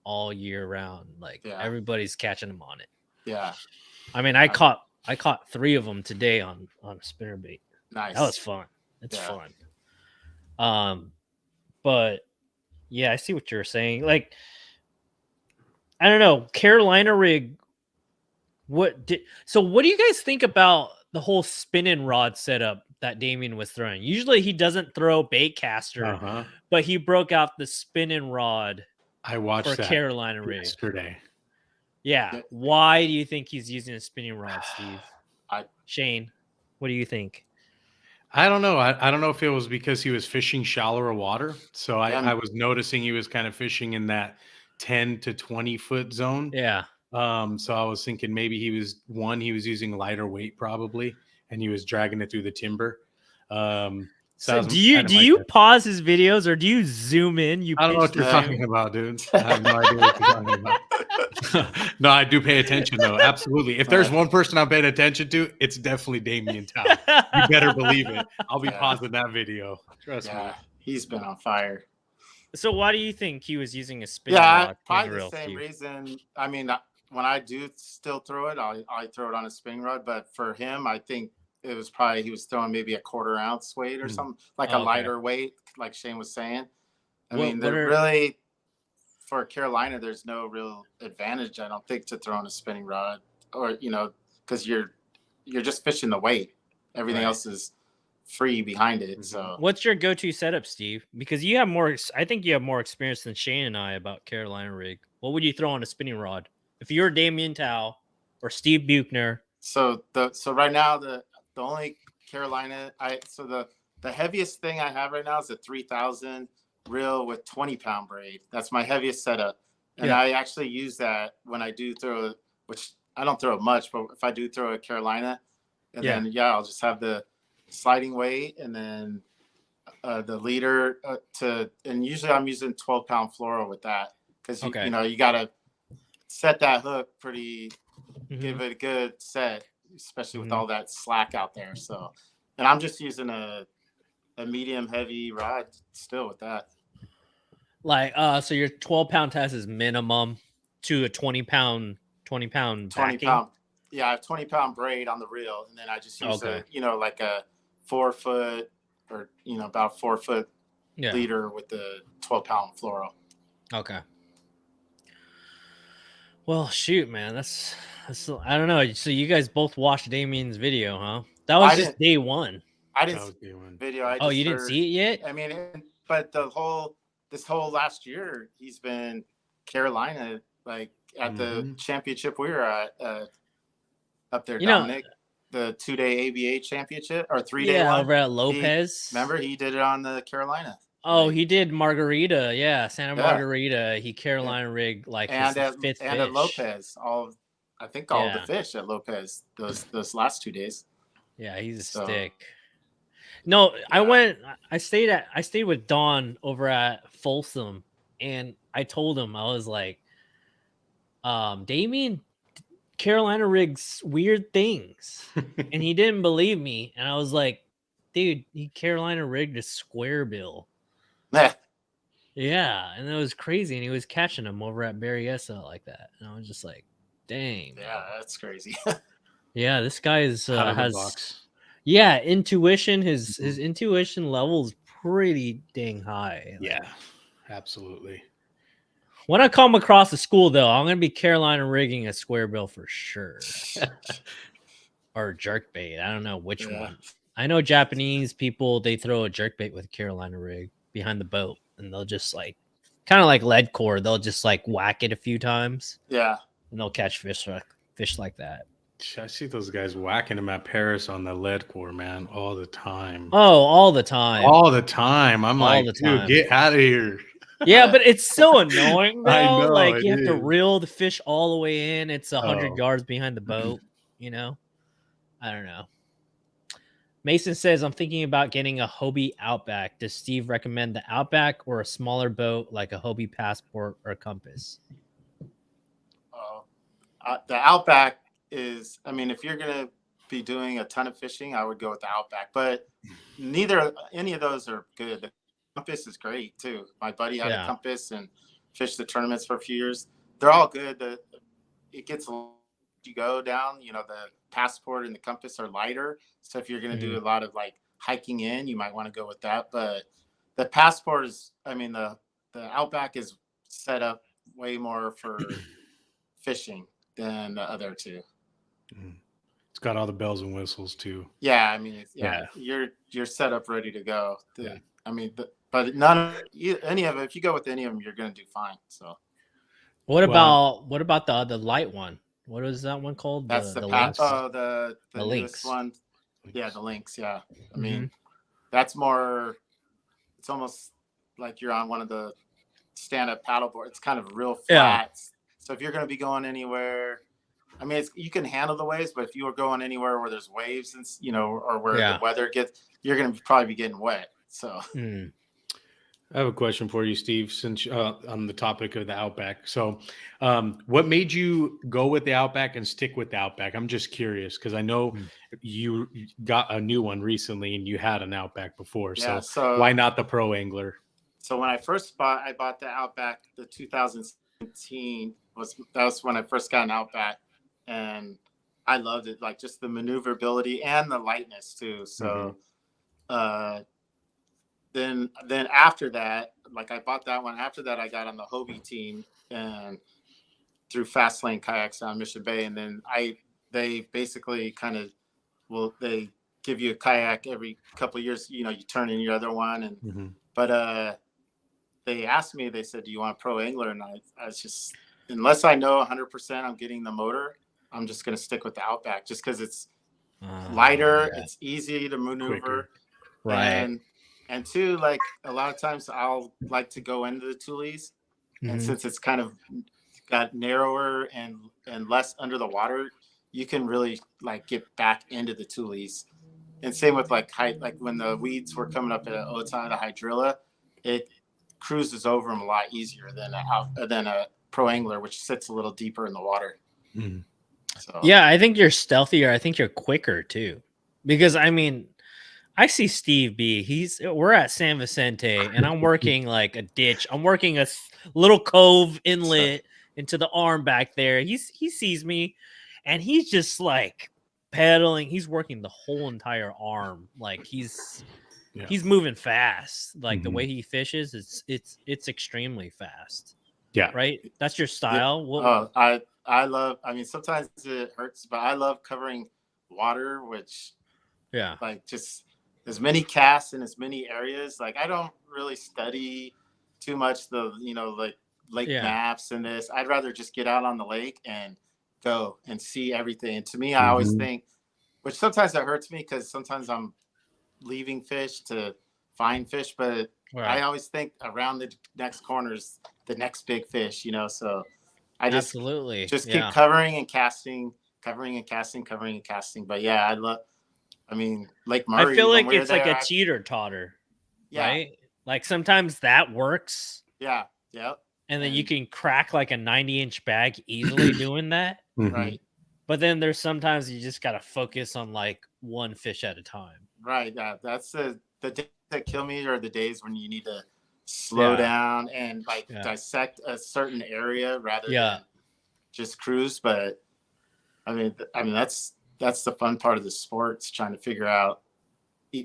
all year round. Like everybody's catching them on it. Yeah. I mean, I caught 3 of them today on a spinner bait. Nice. That was fun. It's fun. But yeah, I see what you're saying. Like, I don't know, Carolina rig. What do you guys think about the whole spinning rod setup that Damien was throwing? Usually he doesn't throw bait caster, but he broke out the spinning rod. I watched for that Carolina rig yesterday. Yeah. Why do you think he's using a spinning rod, Steve? Shane, what do you think? I don't know. I don't know if it was because he was fishing shallower water. So I was noticing he was kind of fishing in that 10 to 20 foot zone. Yeah. So I was thinking maybe he was using lighter weight probably, and he was dragging it through the timber. So do you pause his videos or do you zoom in? I don't know what you're talking about, dude. I have no idea what you're talking about. No, I do pay attention though. Absolutely. If there's one person I'm paying attention to, it's definitely Damien Tao. You better believe it. I'll be pausing that video. Trust me. He's been on fire. So why do you think he was using a spinning rod? Probably the same reason. I mean, when I do still throw it, I throw it on a spinning rod. But for him, I think it was probably he was throwing maybe a 1/4 ounce weight or something, like a lighter weight, like Shane was saying. I mean, really, for Carolina, there's no real advantage, I don't think, to throwing a spinning rod, or because you're just fishing the weight. Everything else is free behind it. So, what's your go-to setup, Steve? Because you have more. I think you have more experience than Shane and I about Carolina rig. What would you throw on a spinning rod if you're Damien Tao or Steve Buechner? So right now the only Carolina the heaviest thing I have right now is a 3,000 reel with 20-pound braid. That's my heaviest setup, and I actually use that when I do throw, which I don't throw much, but if I do throw a Carolina, and then I'll just have the sliding weight and then the leader and usually I'm using 12-pound fluoro with that because you gotta set that hook pretty, give it a good set, especially with all that slack out there. So, and I'm just using a medium heavy rod still with that. Like, so your 12-pound test is minimum to a 20-pound backing? 20-pound. Yeah, I have 20-pound braid on the reel, and then I just use like a 4 foot or about 4 foot leader with the 12-pound fluoro. Okay. Well, shoot, man, that's I don't know. So you guys both watched Damien's video, huh? That was just day one. I didn't see the video. You didn't see it yet? I mean, but this whole last year, he's been Carolina, like at the championship we were at up there, Dominic, the 2-day ABA championship or 3-day one. Over at Lopez. Remember, he did it on the Carolina. Oh, he did Margarita, Santa Margarita. He Carolina rigged like his fifth fish. And at Lopez, all the fish at Lopez those last 2 days. Yeah, he's a stick. No, I stayed with Don over at Folsom, and I told him, I was like, Damien Carolina rigs weird things. And he didn't believe me. And I was like, dude, he Carolina rigged a square bill. Yeah, and it was crazy, and he was catching them over at Berryessa like that, and I was just like, "Dang, yeah, that's crazy." Yeah, this guy has box. Intuition. His intuition level is pretty dang high. Yeah, absolutely. When I come across the school, though, I'm gonna be Carolina rigging a square bill for sure, or jerk bait. I don't know which one. I know Japanese people, they throw a jerk bait with a Carolina rig behind the boat, and they'll just like, kind of like lead core. They'll just like whack it a few times. Yeah, and they'll catch fish like that. I see those guys whacking them at Paris on the lead core, man, all the time. Oh, all the time. All the time. I'm All like, the dude, time. get out of here. Yeah, but it's so annoying, though. I know, like, you it have to is. reel the fish all the way in. It's 100 Oh. yards behind the boat, you know? I don't know. Mason says, I'm thinking about getting a Hobie Outback. Does Steve recommend the Outback or a smaller boat like a Hobie Passport or Compass? The Outback is, I mean, if you're going to be doing a ton of fishing, I would go with the Outback. But any of those are good. The Compass is great, too. My buddy had a Compass and fished the tournaments for a few years. They're all good. It gets you go down, you know, the Passport and the Compass are lighter. So if you're going to do a lot of like hiking in, you might want to go with that. But the Passport is, I mean, the Outback is set up way more for fishing than the other two. It's got all the bells and whistles too. Yeah, I mean, you're set up ready to go. I mean, but any of it. If you go with any of them, you're going to do fine. So, what about the light one? What is that one called? That's the Lynx. Oh, the Lynx one. Yeah, the Lynx. Yeah, I mean, that's more. It's almost like you're on one of the stand-up paddleboard. It's kind of real flat. Yeah. So if you're going to be going anywhere, I mean, you can handle the waves, but if you were going anywhere where there's waves and, you know, or where the weather gets, you're going to probably be getting wet. So I have a question for you, Steve, since on the topic of the Outback. So what made you go with the Outback and stick with the Outback? I'm just curious because I know you got a new one recently and you had an Outback before. Yeah, so why not the Pro Angler? So when I first I bought the Outback, the 2017 that was when I first got an Outback, and I loved it, like just the maneuverability and the lightness too. So then after that, like I bought that one. After that, I got on the Hobie team and through Fast Lane Kayaks on Mission Bay, and then they basically kind of they give you a kayak every couple of years. You know, you turn in your other one, and but they asked me. They said, "Do you want a Pro Angler?" And I was just, unless I know 100% I'm getting the motor, I'm just going to stick with the Outback just because it's lighter, it's easy to maneuver, quicker. Right? And two, like a lot of times I'll like to go into the Tules, and since it's kind of got narrower and less under the water, you can really like get back into the Tules. And same with like when the weeds were coming up at Otay, the hydrilla, it cruises over them a lot easier than a Pro Angler, which sits a little deeper in the water. So. Yeah, I think you're stealthier. I think you're quicker too, because I mean, I see Steve B. We're at San Vicente, and I'm working like a ditch. I'm working a little cove inlet into the arm back there. He sees me, and he's just like pedaling. He's working the whole entire arm. Like he's moving fast. Like the way he fishes, it's extremely fast. Yeah. Right. That's your style. I love. I mean, sometimes it hurts, but I love covering water, which like just as many casts in as many areas. Like I don't really study too much like lake maps and this. I'd rather just get out on the lake and go and see everything. And to me, I always think, which sometimes it hurts me because sometimes I'm leaving fish to find fish, but I always think around the next corner is the next big fish, you know. So I just keep covering and casting. But yeah, I mean, Lake Murray. I feel like it's like a cheater totter, right? Like sometimes that works. Yeah. And then you can crack like a 90-inch bag easily doing that. Right. But then there's sometimes you just got to focus on like one fish at a time. Right. Yeah. That's the days that kill me are the days when you need to slow down and like dissect a certain area rather than just cruise. But I mean, that's the fun part of the sport. It's trying to figure out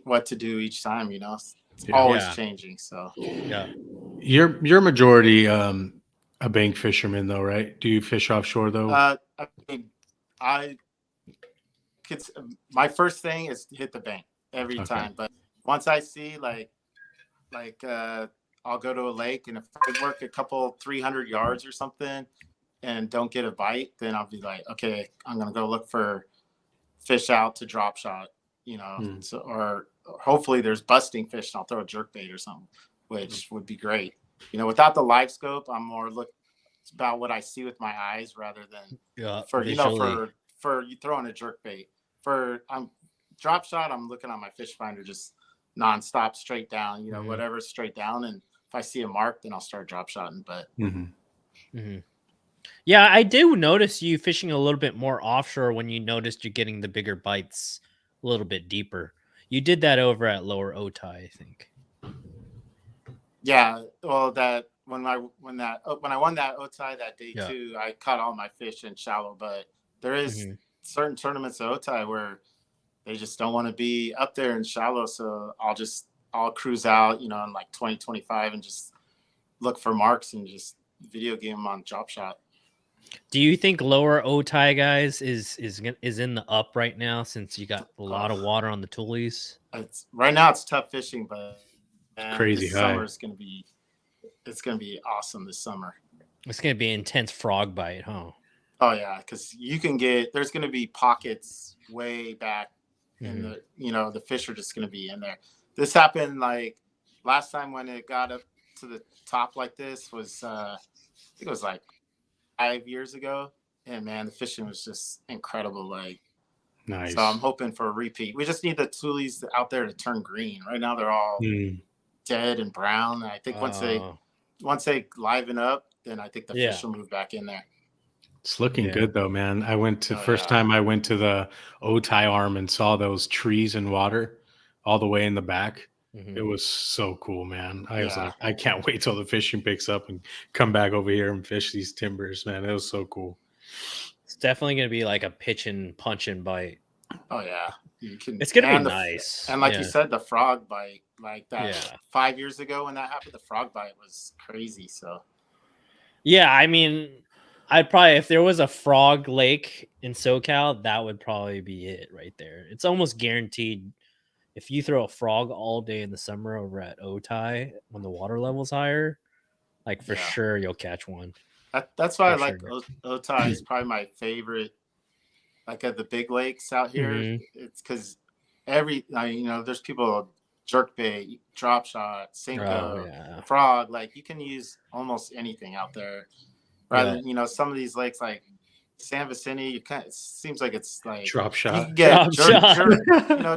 what to do each time, you know. It's always changing. So your majority a bank fisherman though, right? Do you fish offshore though? I mean, I could. My first thing is to hit the bank every time, but once I see like I'll go to a lake, and if I work a couple 300 yards or something and don't get a bite, then I'll be like, okay, I'm gonna go look for fish out to drop shot, So or hopefully there's busting fish, and I'll throw a jerk bait or something, which would be great. Without the live scope, I'm more it's about what I see with my eyes rather than for visually. for you throwing a jerk bait. For drop shot, I'm looking on my fish finder just nonstop straight down, whatever's straight down, and if I see a mark, then I'll start drop shotting. But yeah, I do notice you fishing a little bit more offshore when you noticed you're getting the bigger bites a little bit deeper. You did that over at Lower Otay, I think. Yeah, well, that when I won that Otay that day too, I caught all my fish in shallow. But there is certain tournaments at Otay where they just don't want to be up there in shallow, so I'll cruise out, in like 2025 and just look for marks and just video game them on drop shot. Do you think Lower Otay, guys, is in the up right now since you got a lot of water on the Tulies? Right now it's tough fishing, but crazy this summer is gonna be awesome this summer. It's gonna be intense frog bite, huh? Oh yeah, because there's gonna be pockets way back in the fish are just gonna be in there. This happened like last time when it got up to the top like this was I think it was like 5 years ago, and man, the fishing was just incredible. Like, nice. So I'm hoping for a repeat. We just need the Tulies out there to turn green. Right now they're all dead and brown. And I think once they liven up, then I think the fish will move back in there. It's looking good though, man. I went to time I went to the Otay arm and saw those trees and water all the way in the back. It was so cool, man. I was like, I can't wait till the fishing picks up and come back over here and fish these timbers, man. It was so cool. It's definitely going to be like a pitch and punch and bite. Oh yeah. It's going to be nice. And like you said, the frog bite, like that 5 years ago when that happened, the frog bite was crazy. So yeah, I mean, I'd probably, if there was a frog lake in SoCal, that would probably be it right there. It's almost guaranteed. If you throw a frog all day in the summer over at Otay when the water level's higher, like for sure you'll catch one. That's why I like Otay is probably my favorite. Like at the big lakes out here, it's because there's people jerk bait, drop shot, Cinco, frog. Like you can use almost anything out there. Rather than some of these lakes like San Vicente, it seems like it's like drop shot. You can get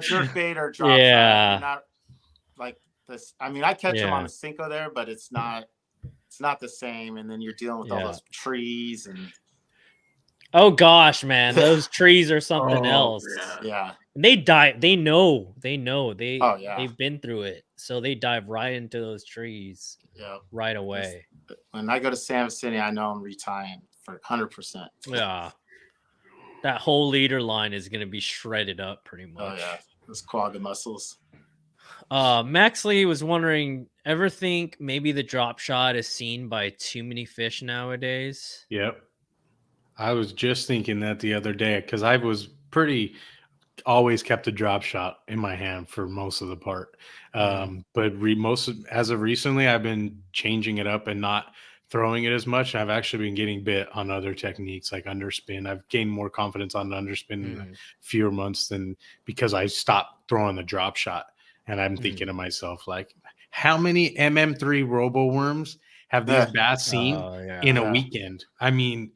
jerk bait or drop shot. Not like this. I mean, I catch them on the Cinco there, but it's not the same. And then you're dealing with all those trees and. Oh gosh, man, those trees are something else. Yeah. And they dive. They know. They've been through it, so they dive right into those trees. Yeah. Right away. When I go to San Vicente, I know I'm retying for 100%. Yeah. That whole leader line is going to be shredded up pretty much. Oh yeah, those quagga mussels. Maxley was wondering, ever think maybe the drop shot is seen by too many fish nowadays? Yep. I was just thinking that the other day because I was always kept a drop shot in my hand for most of the part. But as of recently, I've been changing it up and not throwing it as much. I've actually been getting bit on other techniques like underspin. I've gained more confidence on underspin in a few months because I stopped throwing the drop shot. And I'm thinking to myself, like, how many MM3 robo worms have these bass seen in a weekend? I mean,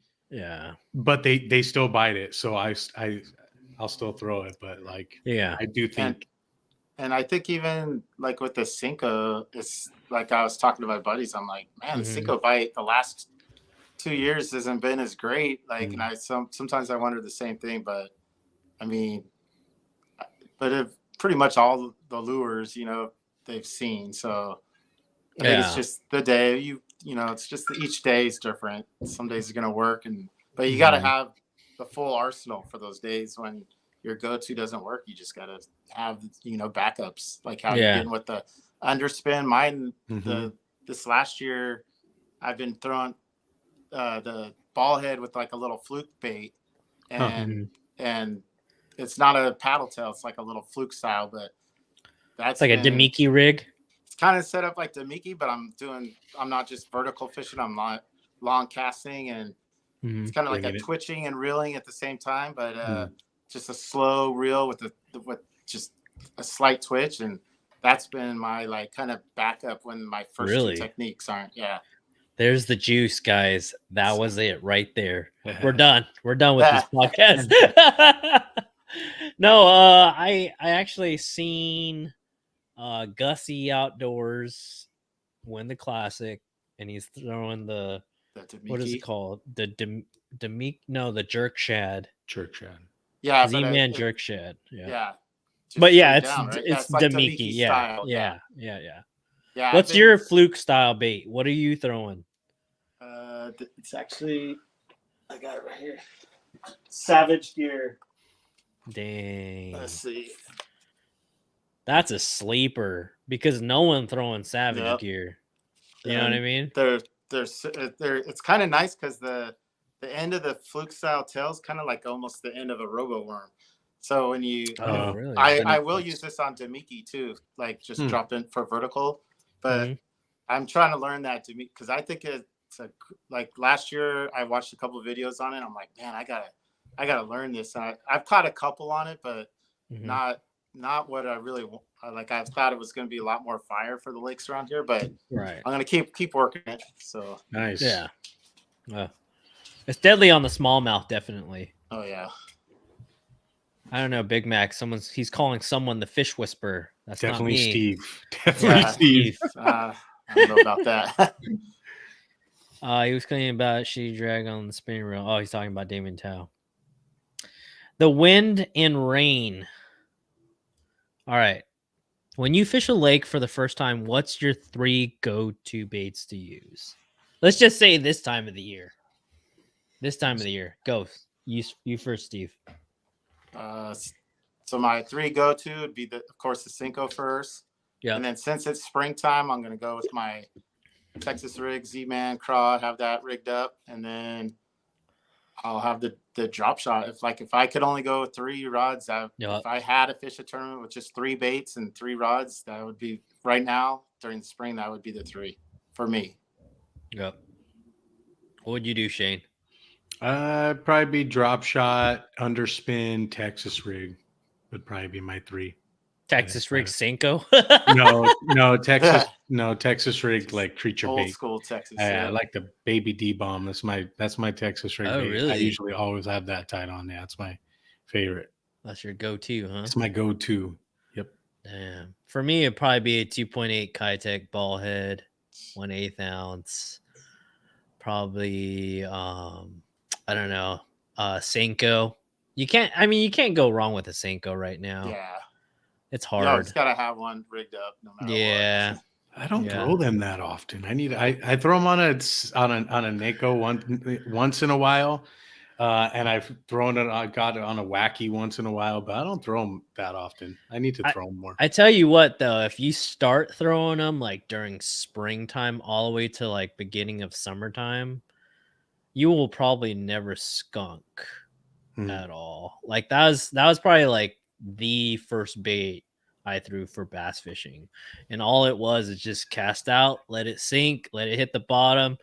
but they still bite it. So I'll still throw it. But like, I do think. And I think even like with the Cinco, it's like I was talking to my buddies. I'm like, man, the Cinco bite the last 2 years hasn't been as great. Like, and sometimes I wonder the same thing. But I mean, if pretty much all the lures, they've seen. So I think it's just the day it's just each day is different. Some days are going to work, but you got to have the full arsenal for those days when your go-to doesn't work. You just got to have, backups, like how you did with the underspin. Mine, this last year, I've been throwing the ball head with like a little fluke bait, and Huh. and it's not a paddle tail. It's like a little fluke style, but It's like a Demiki rig. It's kind of set up like Demiki, but I'm not just vertical fishing. I'm long casting, and it's kind of like a twitching and reeling at the same time, but just a slow reel with just a slight twitch, and that's been my like kind of backup when my first two techniques aren't. Yeah. There's the juice, guys. That was it right there. We're done. We're done with this podcast. No, I actually seen Gussie outdoors win the classic, and he's throwing the what is it called? The the jerk shad. Jerk shad. Yeah, Z-Man jerk shad. Yeah. But yeah, it's like Demiki. Yeah. What's your fluke style bait? What are you throwing? It's actually, I got it right here. Savage Gear. Dang. Let's see. That's a sleeper because no one throwing Savage Gear. You know what I mean? It's kind of nice because the end of the fluke style tail is kind of like almost the end of a robo worm. So when you, really? I will use this on Demiki too, like just drop in for vertical. But I'm trying to learn that Demiki because I think it's like last year I watched a couple of videos on it. I'm like, man, I gotta learn this. I've caught a couple on it, but not what I really like. I thought it was going to be a lot more fire for the lakes around here, but I'm going to keep working it. So nice. Yeah. It's deadly on the smallmouth, definitely. Oh yeah. I don't know, Big Mac. He's calling someone the fish whisperer. That's definitely not me. Steve. Definitely Steve. I don't know about that. He was claiming about she drag on the spinning reel. Oh, he's talking about Damien Tao. The wind and rain. All right. When you fish a lake for the first time, what's your 3 go-to baits to use? Let's just say this time of the year. Go. You first, Steve. So my 3 go-to would be of course the Cinco first. Yeah. And then since it's springtime, I'm gonna go with my Texas rig Z-Man craw, have that rigged up, and then I'll have the drop shot. If I could only go with 3 rods, if I had to fish a tournament with just 3 baits and 3 rods, that would be right now during the spring. That would be the 3 for me. Yep. What would you do, Shane? Probably be drop shot, underspin, Texas rig would probably be my 3. Texas rig Cinco? no, Texas rig like creature old bait. School Texas. I like the baby D-bomb. That's my Texas rig bait. Really? I usually always have that tied on there. That's my favorite. That's your go-to, huh? It's my go-to. Yep. Damn. For me, it'd probably be a 2.8 Kitech ball head, 1/8 ounce. Probably I don't know, Cinco. You can't go wrong with a Cinco right now. Yeah. It's hard. No, it's gotta have one rigged up no matter what. I don't throw them that often. I throw them on a Neko once in a while. And I've thrown it. I got it on a wacky once in a while, but I don't throw them that often. I need to throw them more. I tell you what, though, if you start throwing them like during springtime all the way to like beginning of summertime, you will probably never skunk at all. Like that was probably like the first bait I threw for bass fishing, and all it was is just cast out, let it sink, let it hit the bottom,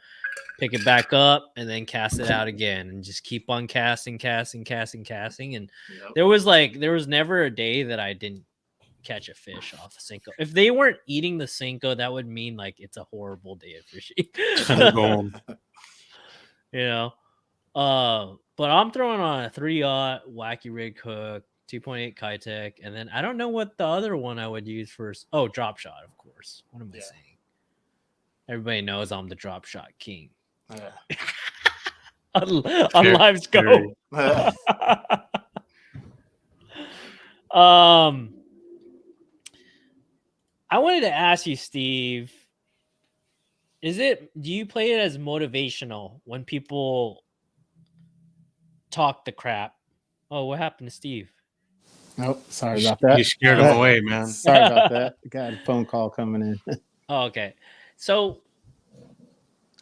pick it back up, and then cast it out again, and just keep on casting. And there was never a day that I didn't catch a fish off a Cinco. If they weren't eating the Cinco, that would mean like it's a horrible day of fishing. You know, but I'm throwing on a 3/0 wacky rig hook, 2.8 Kitech, and then I don't know what the other one I would use first. Oh, drop shot, of course. What am I saying? Everybody knows I'm the drop shot king. on Live Scope. I wanted to ask you, Steve, do you play it as motivational when people talk the crap? Oh, what happened to Steve? Nope, sorry about that. You scared him away, man. Sorry about that. Got a phone call coming in. Oh, okay. So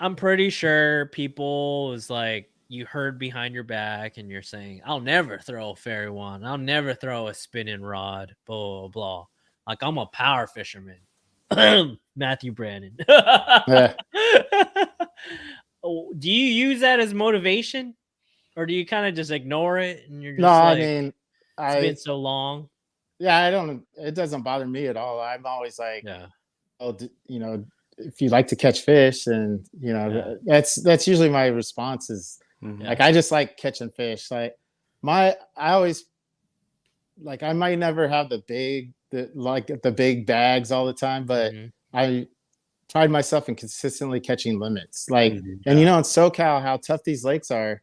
I'm pretty sure people was like, you heard behind your back and you're saying, I'll never throw a fairy wand. I'll never throw a spinning rod, blah, blah, blah. Like, I'm a power fisherman. Matthew Brandon. Yeah. Oh, do you use that as motivation? Or do you kind of just ignore it and you're No, just I like, mean, it's been so long? yeah, I don't, it doesn't bother me at all. I'm always like, Yeah. oh, you know, if you like to catch fish, and you know, that's usually my response is like, I just like catching fish. Like I always like, I might never have the big bags all the time, but Mhm. I pride myself in consistently catching limits. Like, and Yeah. you know, in SoCal, how tough these lakes are.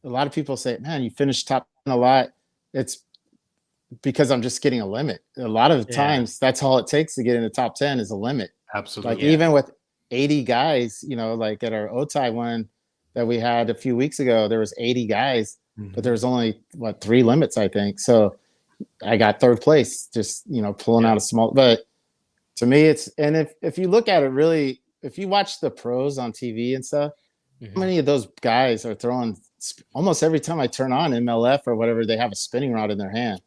A lot of people say, man, you finish top 10 a lot. It's because I'm just getting a limit. A lot of Yeah. times that's all it takes to get in the top 10 is a limit. Like Absolutely. Yeah. even with 80 guys, you know, like at our Otai one that we had a few weeks ago, there was 80 guys, but there was only what 3 limits, I think. So I got third place, just, you know, pulling out a small, but to me it's, and if you look at it really, if you watch the pros on TV and stuff, how many of those guys are throwing, almost every time I turn on MLF or whatever, they have a spinning rod in their hand.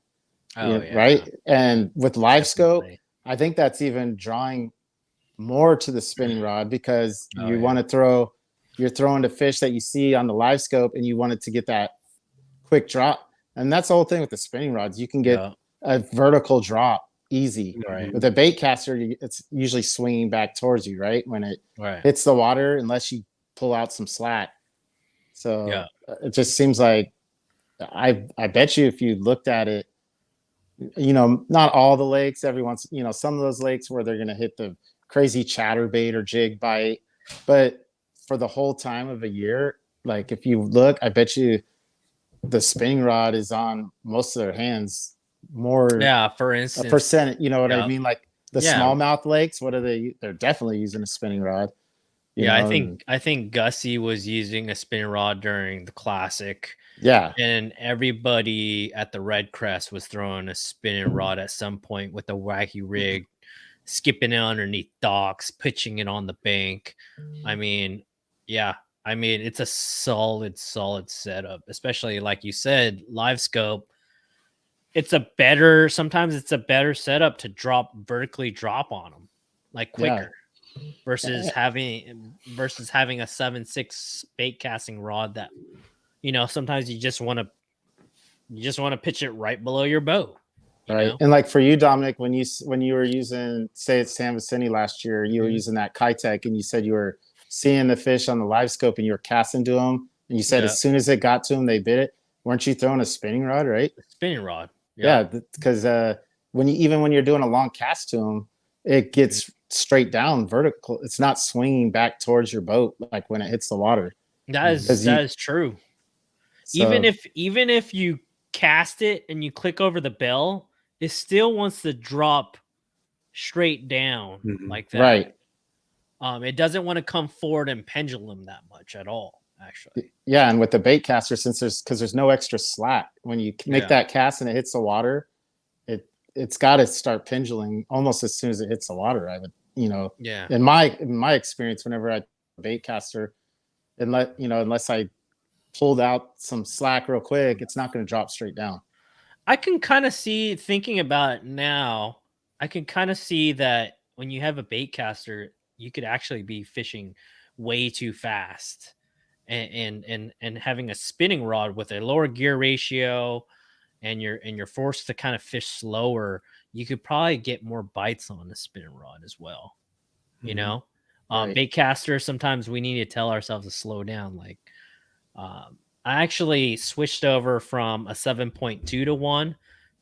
Oh, yeah. Right. And with live scope, Definitely. I think that's even drawing more to the spinning rod, because Oh, you yeah. want to throw, you're throwing the fish that you see on the live scope and you want it to get that quick drop. And that's the whole thing with the spinning rods. You can get Yeah. a vertical drop easy. Right. With a bait caster, it's usually swinging back towards you, right? When it Right. hits the water, unless you pull out some slack. So Yeah. it just seems like, I bet you if you looked at it, you know, not all the lakes, every once, you know, some of those lakes where they're going to hit the crazy chatterbait or jig bite, but for the whole time of a year, like if you look, I bet you the spinning rod is on most of their hands more, Yeah. For a instance, percent, you know what I yeah. mean? Like the Yeah. smallmouth lakes, what are they? They're definitely using a spinning rod. You Yeah. know, I think Gussie was using a spinning rod during the classic. yeah, And everybody at the Red Crest was throwing a spinning rod at some point with a wacky rig, skipping it underneath docks, pitching it on the bank. I mean, yeah. I mean, it's a solid setup, especially like you said, live scope. Sometimes it's a better setup to vertically drop on them, like yeah, quicker versus having a 7.6 bait casting rod that, you know, sometimes you just want to pitch it right below your boat, you right. know? And like for you, Dominic, when you were using, say it's San Vicente last year, you were using that Kitech, and you said you were seeing the fish on the live scope and you were casting to them, and you said Yeah. as soon as it got to them, they bit it. Weren't you throwing a spinning rod, right? Spinning rod. Yeah, because when you're doing a long cast to them, it gets straight down vertical. It's not swinging back towards your boat like when it hits the water. That is true. So Even if you cast it and you click over the bell, it still wants to drop straight down like that. right, It doesn't want to come forward and pendulum that much at all, actually. yeah, and with the bait caster, since there's no extra slack when you make that cast and it hits the water, it's got to start pendulum almost as soon as it hits the water. I would, you know, Yeah. in my experience, whenever I bait caster, unless I pulled out some slack real quick, it's not going to drop straight down. I can kind of see, thinking about it now, I can kind of see that when you have a bait caster, you could actually be fishing way too fast, and having a spinning rod with a lower gear ratio, and you're forced to kind of fish slower. You could probably get more bites on the spinning rod as well. You know, Right. bait caster, sometimes we need to tell ourselves to slow down. Like, I actually switched over from a 7.2 to 1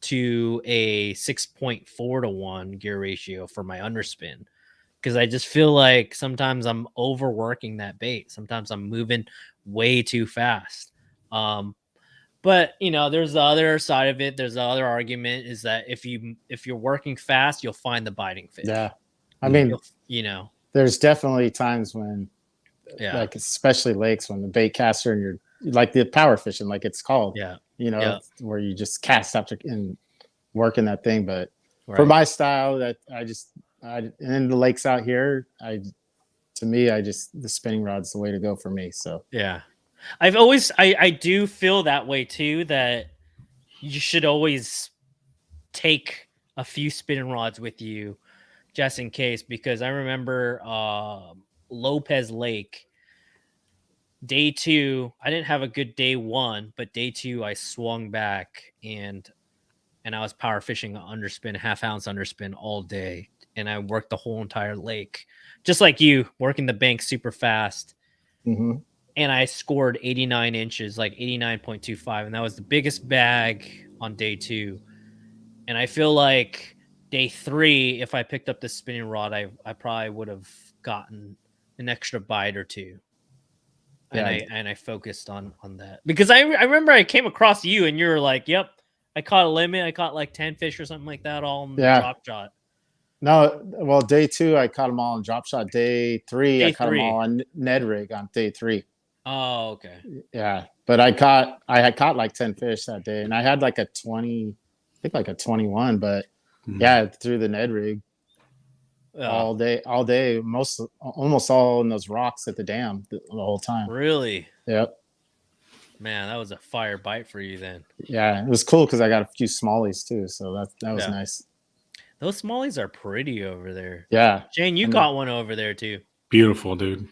to a 6.4 to 1 gear ratio for my underspin, because I just feel like sometimes I'm overworking that bait. Sometimes I'm moving way too fast. But you know, there's the other side of it. There's the other argument is that if you're working fast, you'll find the biting fish. Yeah, I mean, you know, there's definitely times when, yeah, like especially lakes, when the bait caster and you're like the power fishing, like it's called, yeah, you know, yeah, where you just cast after and working that thing. But for right. my style, that and in the lakes out here, to me, the spinning rod's the way to go for me. So Yeah. I do feel that way too, that you should always take a few spinning rods with you just in case, because I remember Lopez Lake, day 2, I didn't have a good day 1, but day 2 I swung back and I was power fishing underspin, half ounce underspin all day, and I worked the whole entire lake, just like you, working the bank super fast. Mm-hmm. And I scored 89 inches, like 89.25, and that was the biggest bag on day 2. And I feel like day 3, if I picked up this spinning rod, I probably would have gotten an extra bite or two. Yeah. And I focused on that, because I remember I came across you and you were like, "Yep, I caught a limit. I caught like 10 fish or something like that, all in the drop shot." No, well, day 2 I caught them all in drop shot. Day 3 I caught them all on Ned rig on day 3. Oh, okay. Yeah, but I had caught like 10 fish that day, and I had like a 20, I think like a 21, but yeah, through the Ned rig all day, almost all in those rocks at the dam the whole time. Really? Yep. Man, that was a fire bite for you then. Yeah, it was cool because I got a few smallies too, so that was nice. Those smallies are pretty over there. Yeah. Shane, you caught one over there too. Beautiful, dude.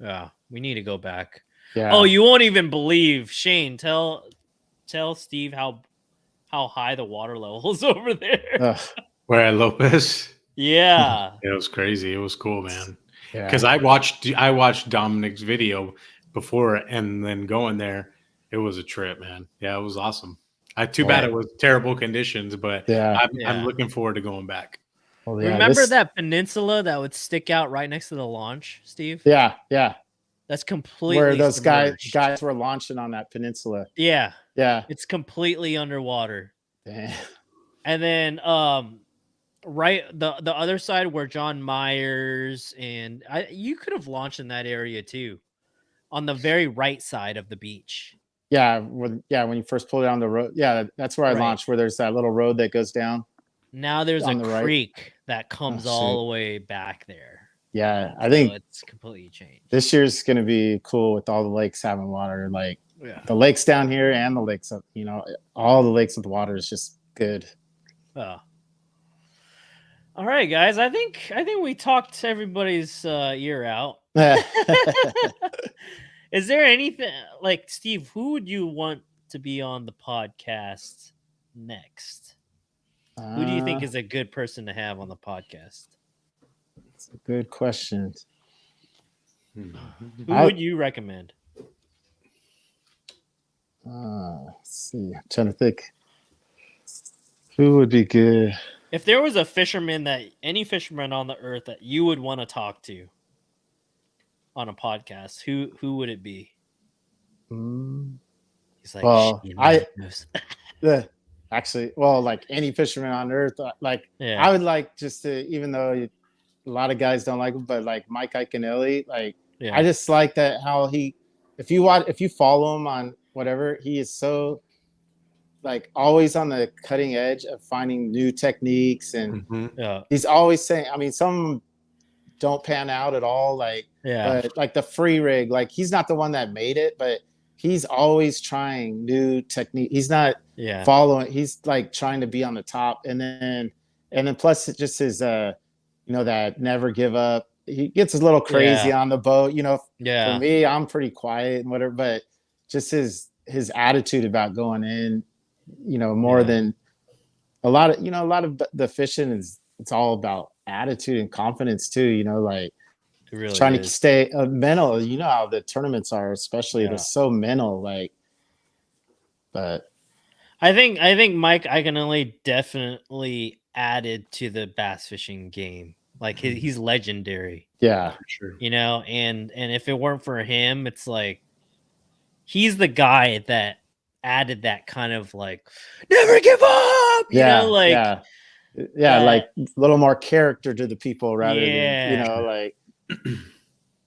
Yeah, we need to go back. Yeah. Oh, you won't even believe, Shane. Tell Steve how high the water level is over there. Where at Lopez? Yeah. It was crazy. It was cool, man. Yeah. Because I watched Dominic's video before, and then going there, it was a trip, man. Yeah, it was awesome. Too bad it was terrible conditions, but I'm looking forward to going back. Well, yeah, remember that peninsula that would stick out right next to the launch, Steve? Yeah, yeah. That's completely where those submerged. guys were launching on that peninsula. Yeah. Yeah. It's completely underwater. Damn. And then right the other side where John Myers and you could have launched in that area too, on the very right side of the beach. Yeah, when you first pull down the road. Yeah, that's where I launched, where there's that little road that goes down. Now there's a creek that comes all the way back there. Yeah, I think it's completely changed. This year's going to be cool with all the lakes having water, like the lakes down here and the lakes up, all the lakes with water is just good. Oh. All right, guys. I think we talked everybody's ear out. Is there anything, like, Steve, who would you want to be on the podcast next? Who do you think is a good person to have on the podcast? It's a good question. Who would you recommend? Let's see. I'm trying to think. Who would be good? If there was a fisherman, any fisherman on the earth that you would want to talk to on a podcast, who would it be? He's like, well, actually, like any fisherman on earth, I would like just to, even though a lot of guys don't like him, but like Mike Iaconelli, I just like that how if you follow him on whatever, he is so always on the cutting edge of finding new techniques, and he's always saying, I mean, some don't pan out at all, but like the free rig, he's not the one that made it, but he's always trying new technique. He's not following, he's trying to be on the top, and then plus it just his that never give up. He gets a little crazy on the boat, for me, I'm pretty quiet and whatever, but just his attitude about going in, more than a lot of the fishing it's all about attitude and confidence too, really trying to stay mental. How the tournaments are, especially they're so mental, but I think Mike Iaconelli definitely added to the bass fishing game. He's legendary. Yeah, for sure. And if it weren't for him, it's he's the guy that added that kind of never give up. A little more character to the people rather than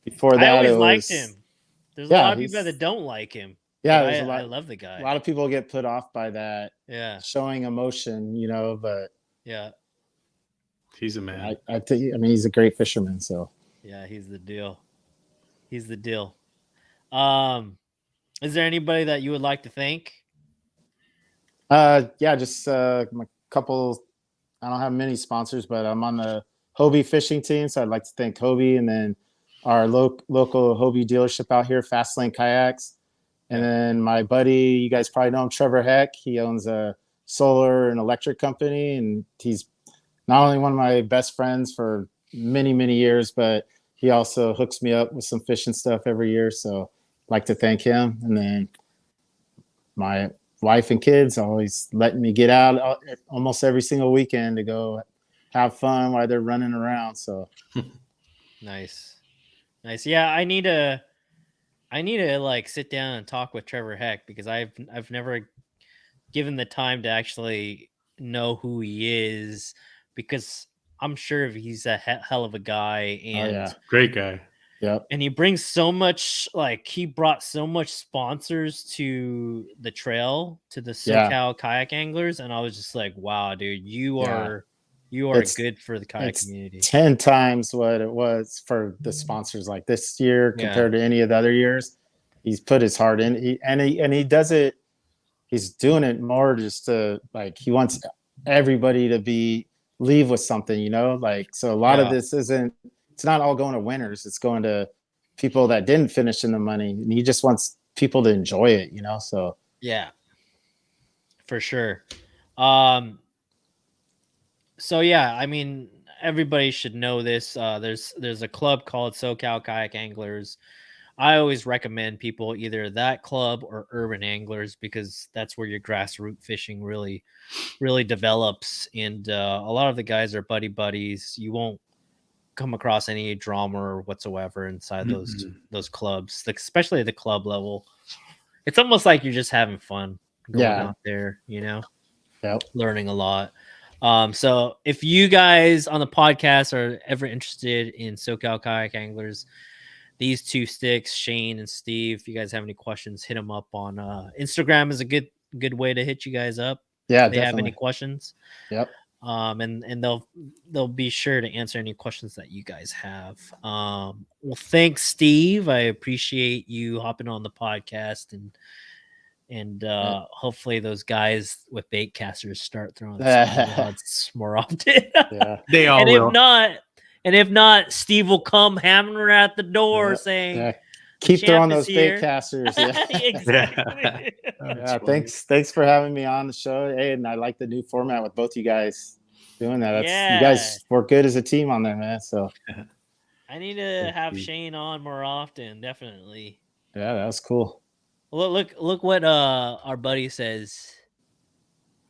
before that. I always liked him. There's a lot of people that don't like him. Yeah, I love the guy. A lot of people get put off by that. Yeah, showing emotion, but he's a man. I mean, he's a great fisherman. So yeah, he's the deal. He's the deal. Is there anybody that you would like to thank? Yeah, just my couple. I don't have many sponsors, but I'm on the Hobie fishing team, so I'd like to thank Hobie, and then our local Hobie dealership out here, Fastlane Kayaks, and then my buddy, you guys probably know him, Trevor Heck. He owns a solar and electric company, and he's not only one of my best friends for many years, but he also hooks me up with some fishing stuff every year. So I'd like to thank him, and then my wife and kids always letting me get out almost every single weekend to go have fun while they're running around. So nice. Yeah, I need to like sit down and talk with Trevor Heck, because I've never given the time to actually know who he is, because I'm sure he's a hell of a guy, and great guy. Yep. And he brings so much, like he brought so much sponsors to the trail, to the SoCal kayak anglers, and I was just like, wow, dude, you are good for the kayak community. 10 times what it was for the sponsors like this year compared to any of the other years. He's put his heart in, he does it. He's doing it more just to, like, he wants everybody to leave with something, you know, like, so a lot of this it's not all going to winners. It's going to people that didn't finish in the money, and he just wants people to enjoy it, you know? So yeah, for sure. So yeah, I mean, everybody should know this. There's a club called SoCal Kayak Anglers. I always recommend people either that club or Urban Anglers, because that's where your grassroots fishing really develops. And a lot of the guys are buddies. You won't come across any drama or whatsoever inside those clubs, especially at the club level. It's almost like you're just having fun going out there, you know, learning a lot. So if you guys on the podcast are ever interested in SoCal Kayak Anglers, these two sticks, Shane and Steve, if you guys have any questions, hit them up on Instagram is a good way to hit you guys up. Yeah, if they have any questions. Yep. And they'll be sure to answer any questions that you guys have. Well, thanks, Steve. I appreciate you hopping on the podcast, and hopefully those guys with bait casters start throwing rods more often. They all will. If not, Steve will come hammering at the door saying, keep throwing those bait casters. Exactly. Thanks for having me on the show. Hey, and I like the new format with both you guys doing that. You guys work good as a team on there, man. So I need to have Shane on more often, definitely. Yeah, that was cool. Look what our buddy says.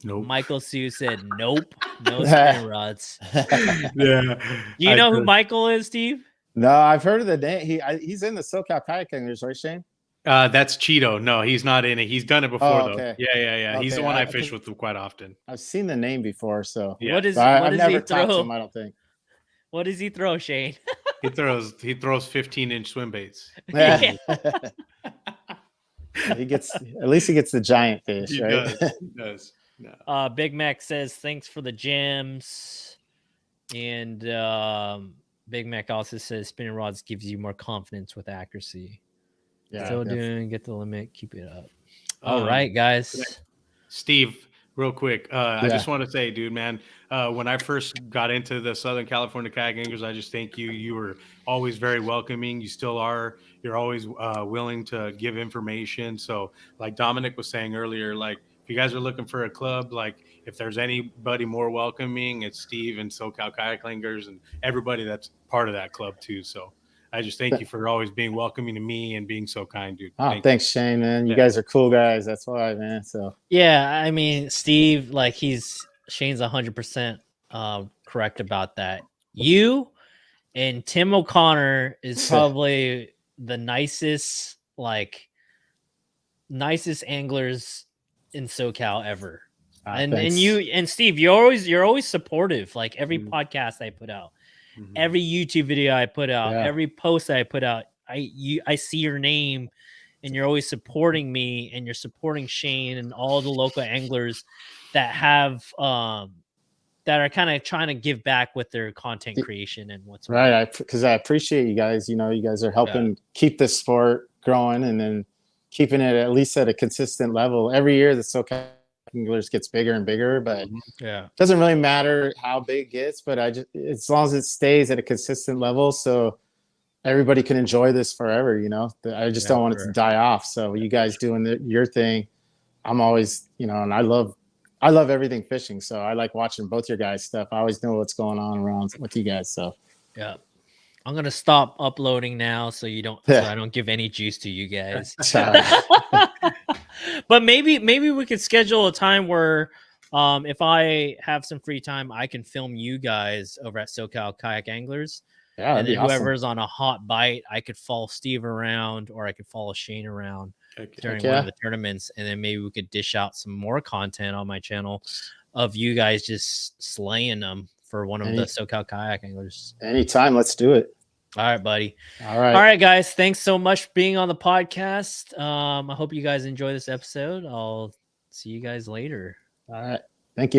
Nope. Michael Sue said nope, no spinning rods. Do you know who Michael is, Steve? No, I've heard of the name. He's in the SoCal Kayak Anglers, right, Shane? That's Cheeto. No, he's not in it. He's done it before though. Yeah. Okay, he's the one I fish with quite often. I've seen the name before, so I've never talked to him, I don't think. What does he throw, Shane? he throws 15-inch swim baits. He gets the giant fish, he right? Does. No. Big Mac says thanks for the gems, and Big Mac also says spinning rods gives you more confidence with accuracy. Still doing, get the limit, keep it up. All right, guys. Steve, real quick, I just want to say, dude, man, when I first got into the Southern California kayak anglers, I just think you were always very welcoming. You still are. You're always willing to give information. So like Dominic was saying earlier, like if you guys are looking for a club, like if there's anybody more welcoming, it's Steve and SoCal Kayak Anglers and everybody that's part of that club too. So I just thank you for always being welcoming to me and being so kind, dude. Thanks, Shane, man. You guys are cool guys. That's why, man. So yeah, I mean, Steve, like Shane's 100% correct about that. You and Tim O'Connor is probably the nicest anglers in SoCal ever. And you and Steve, you're always supportive. Like every podcast I put out, every YouTube video I put out, every post I put out, I see your name, and you're always supporting me, and you're supporting Shane and all the local anglers that have that are kind of trying to give back with their content creation and what's right. Because I appreciate you guys. You know, you guys are helping keep this sport growing and then keeping it at least at a consistent level. Every year, the SoCal anglers gets bigger and bigger, but it doesn't really matter how big it gets. But as long as it stays at a consistent level, so everybody can enjoy this forever. You know, I just don't want it to die off. So you guys doing your thing, I'm always, you know, and I love everything fishing. So I like watching both your guys' stuff. I always know what's going on around with you guys. So yeah. I'm gonna stop uploading now, so I don't give any juice to you guys. But maybe we could schedule a time where, if I have some free time, I can film you guys over at SoCal Kayak Anglers. Yeah, and then whoever's on a hot bite, I could follow Steve around, or I could follow Shane around during one of the tournaments, and then maybe we could dish out some more content on my channel of you guys just slaying them for one of the SoCal Kayak Anglers. Anytime, let's do it. All right, buddy. All right. All right, guys. Thanks so much for being on the podcast. I hope you guys enjoy this episode. I'll see you guys later. All right. Thank you.